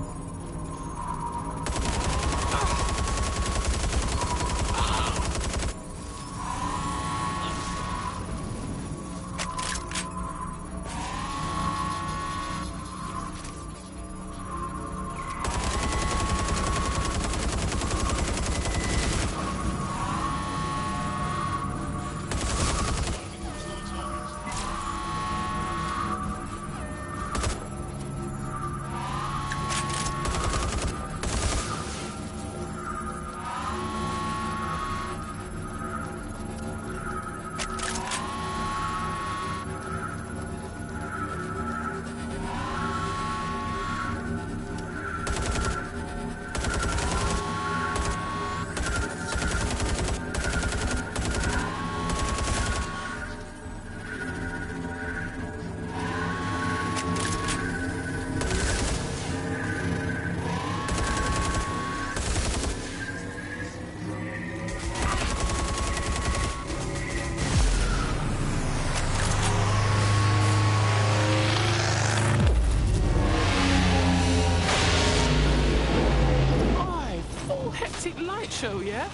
Show, yeah?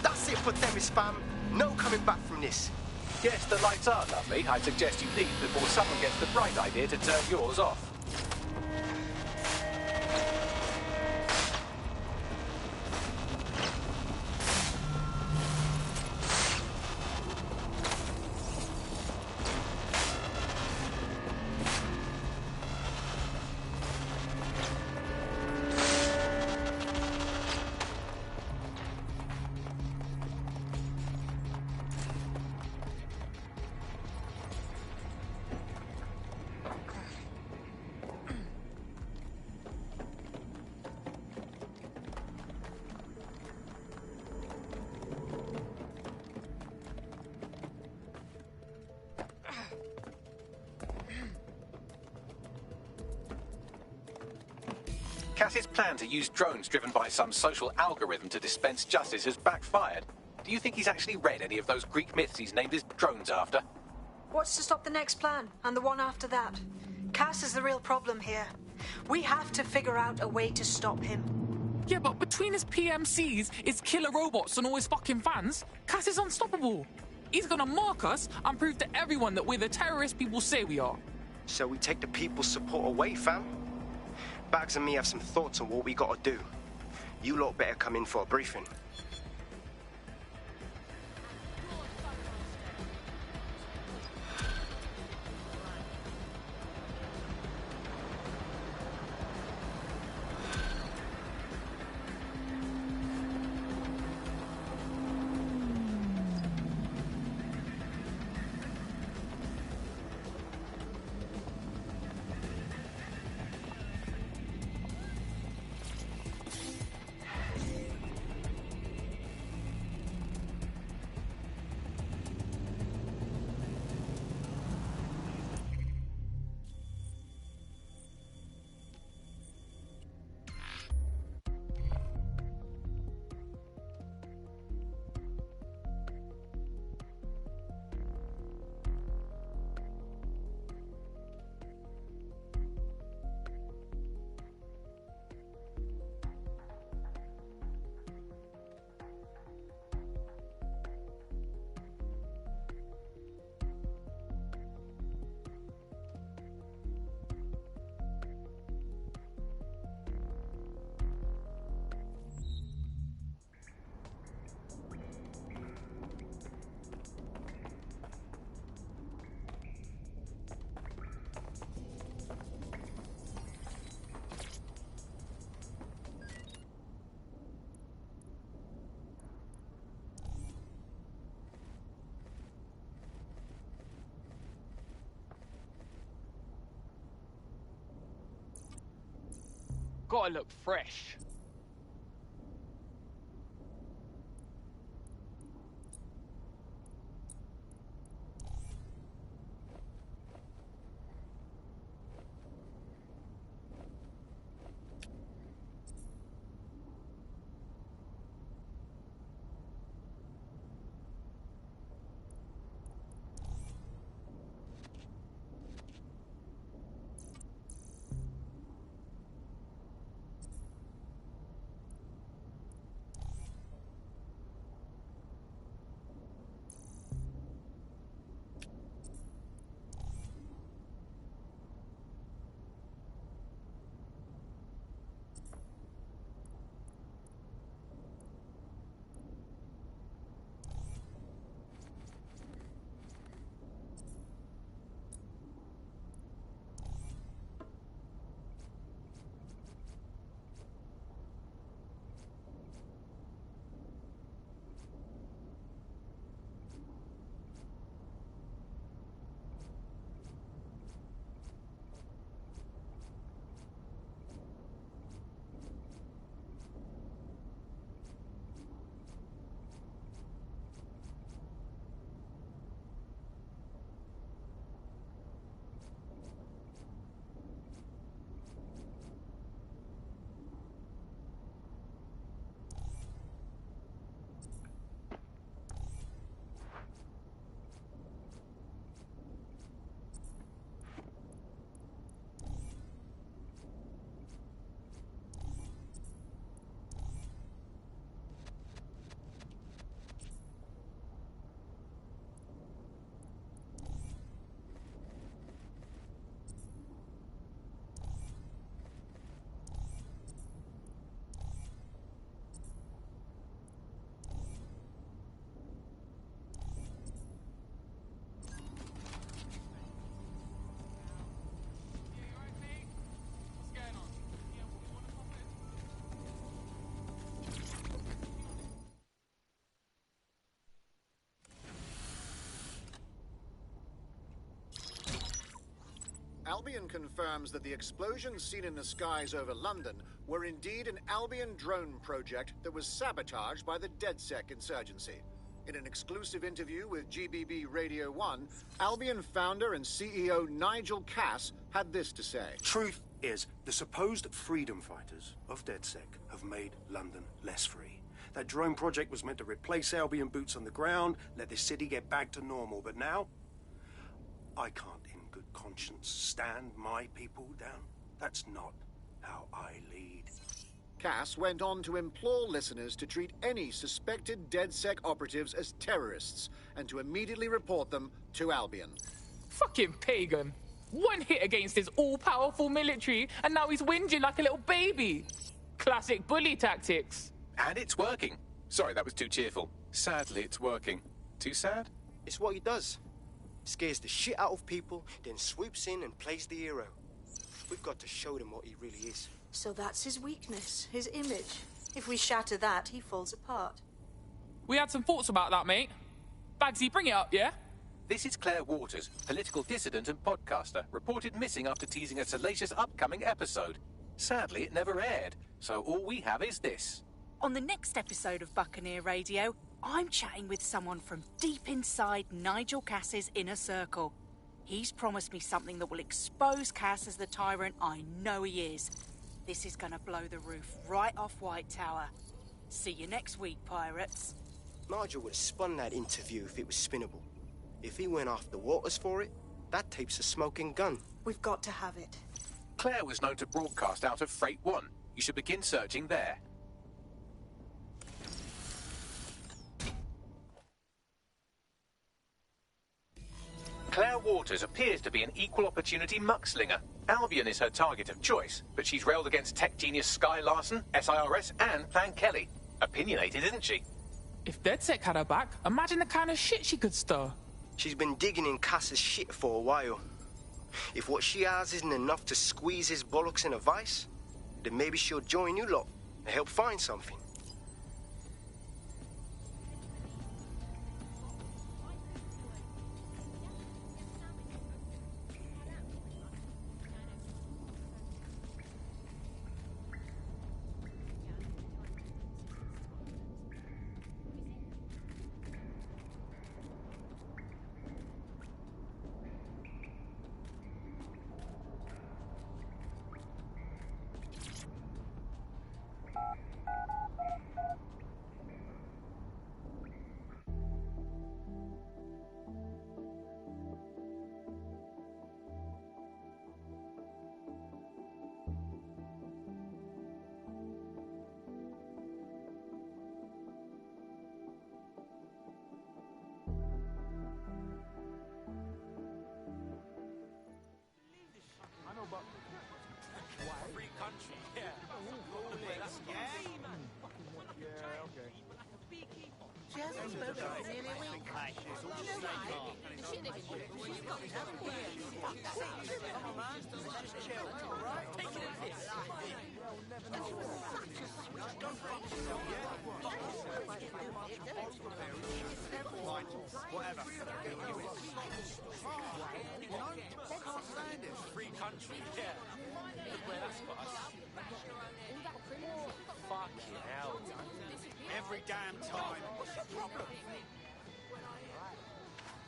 That's it for Themis, fam. No coming back from this. Yes, the lights are lovely. I suggest you leave before someone gets the bright idea to turn yours off. Cass's plan to use drones driven by some social algorithm to dispense justice has backfired. Do you think he's actually read any of those Greek myths he's named his drones after? What's to stop the next plan, and the one after that? Cass is the real problem here. We have to figure out a way to stop him. Yeah, but between his PMCs, his killer robots, and all his fucking fans, Cass is unstoppable. He's gonna mark us and prove to everyone that we're the terrorist people say we are. So we take the people's support away, fam? Bags and me have some thoughts on what we gotta do. You lot better come in for a briefing. gotta look fresh. Albion confirms that the explosions seen in the skies over London were indeed an Albion drone project that was sabotaged by the DedSec insurgency. In an exclusive interview with GBB Radio 1, Albion founder and CEO Nigel Cass had this to say. Truth is, the supposed freedom fighters of DedSec have made London less free. That drone project was meant to replace Albion boots on the ground, let the city get back to normal, but now I can't in good conscience stand my people down. That's not how I lead. Cass went on to implore listeners to treat any suspected DedSec operatives as terrorists and to immediately report them to Albion. Fucking pagan. One hit against his all-powerful military, and now he's whinging like a little baby. Classic bully tactics. And it's working. Sorry, that was too cheerful. Sadly, it's working. Too sad? It's what he does. Scares the shit out of people, then swoops in and plays the hero. We've got to show them what he really is. So that's his weakness, his image. If we shatter that, he falls apart. We had some thoughts about that, mate. Bagsy, bring it up, yeah? This is Claire Waters, political dissident and podcaster, reported missing after teasing a salacious upcoming episode. Sadly, it never aired, so all we have is this. On the next episode of Buccaneer Radio, I'm chatting with someone from deep inside Nigel Cass's inner circle. He's promised me something that will expose Cass as the tyrant I know he is. This is gonna blow the roof right off White Tower. See you next week, pirates. Nigel would have spun that interview if it was spinnable. If he went after Waters for it, that tape's a smoking gun. We've got to have it. Claire was known to broadcast out of Freight 1. You should begin searching there. Claire Waters appears to be an equal opportunity muckslinger. Albion is her target of choice, but she's railed against tech genius Sky Larson, SIRS, and Plan Kelly. Opinionated, isn't she? If DedSec had her back, imagine the kind of shit she could stir. She's been digging in Cass's shit for a while. If what she has isn't enough to squeeze his bollocks in a vice, then maybe she'll join you lot and help find something. Whatever. Free country, yeah. Look where that's got us. Fucking hell. Every damn time. What's your problem?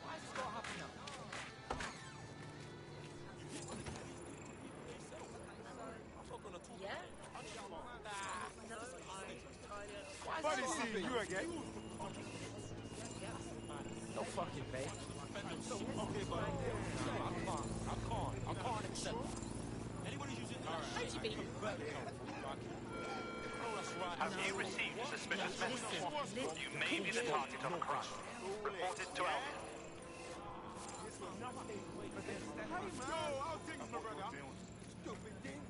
Why has this got to happen now? Funny seeing you again. No fucking way. I can't accept it. Anyone who's using that. Have you received a suspicious message? You may be the target of a crime. Report it to Albion. Yo, how things, my brother? Stupid thing.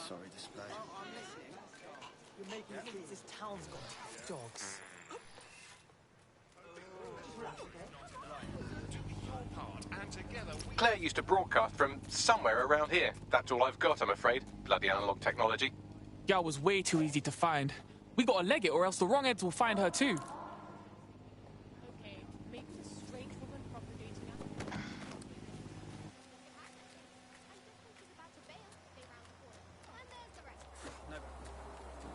Sorry, display. You're making me think this town's got dogs. Claire used to broadcast from somewhere around here. That's all I've got, I'm afraid. Bloody analog technology. Gal was way too easy to find. We gotta leg it or else the wrong heads will find her too. Okay, make the straight woman propagating up. No,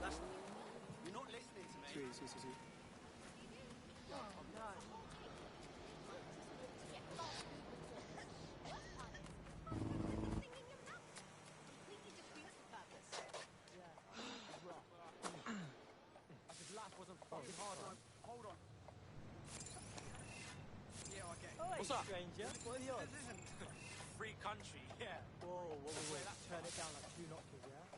that's... You're not listening to me. See. Oh, no. Hold on. Yeah, I get it. What's up, stranger? What are the odds? This isn't free country, yeah. Whoa, turn it down like 2 notches, yeah?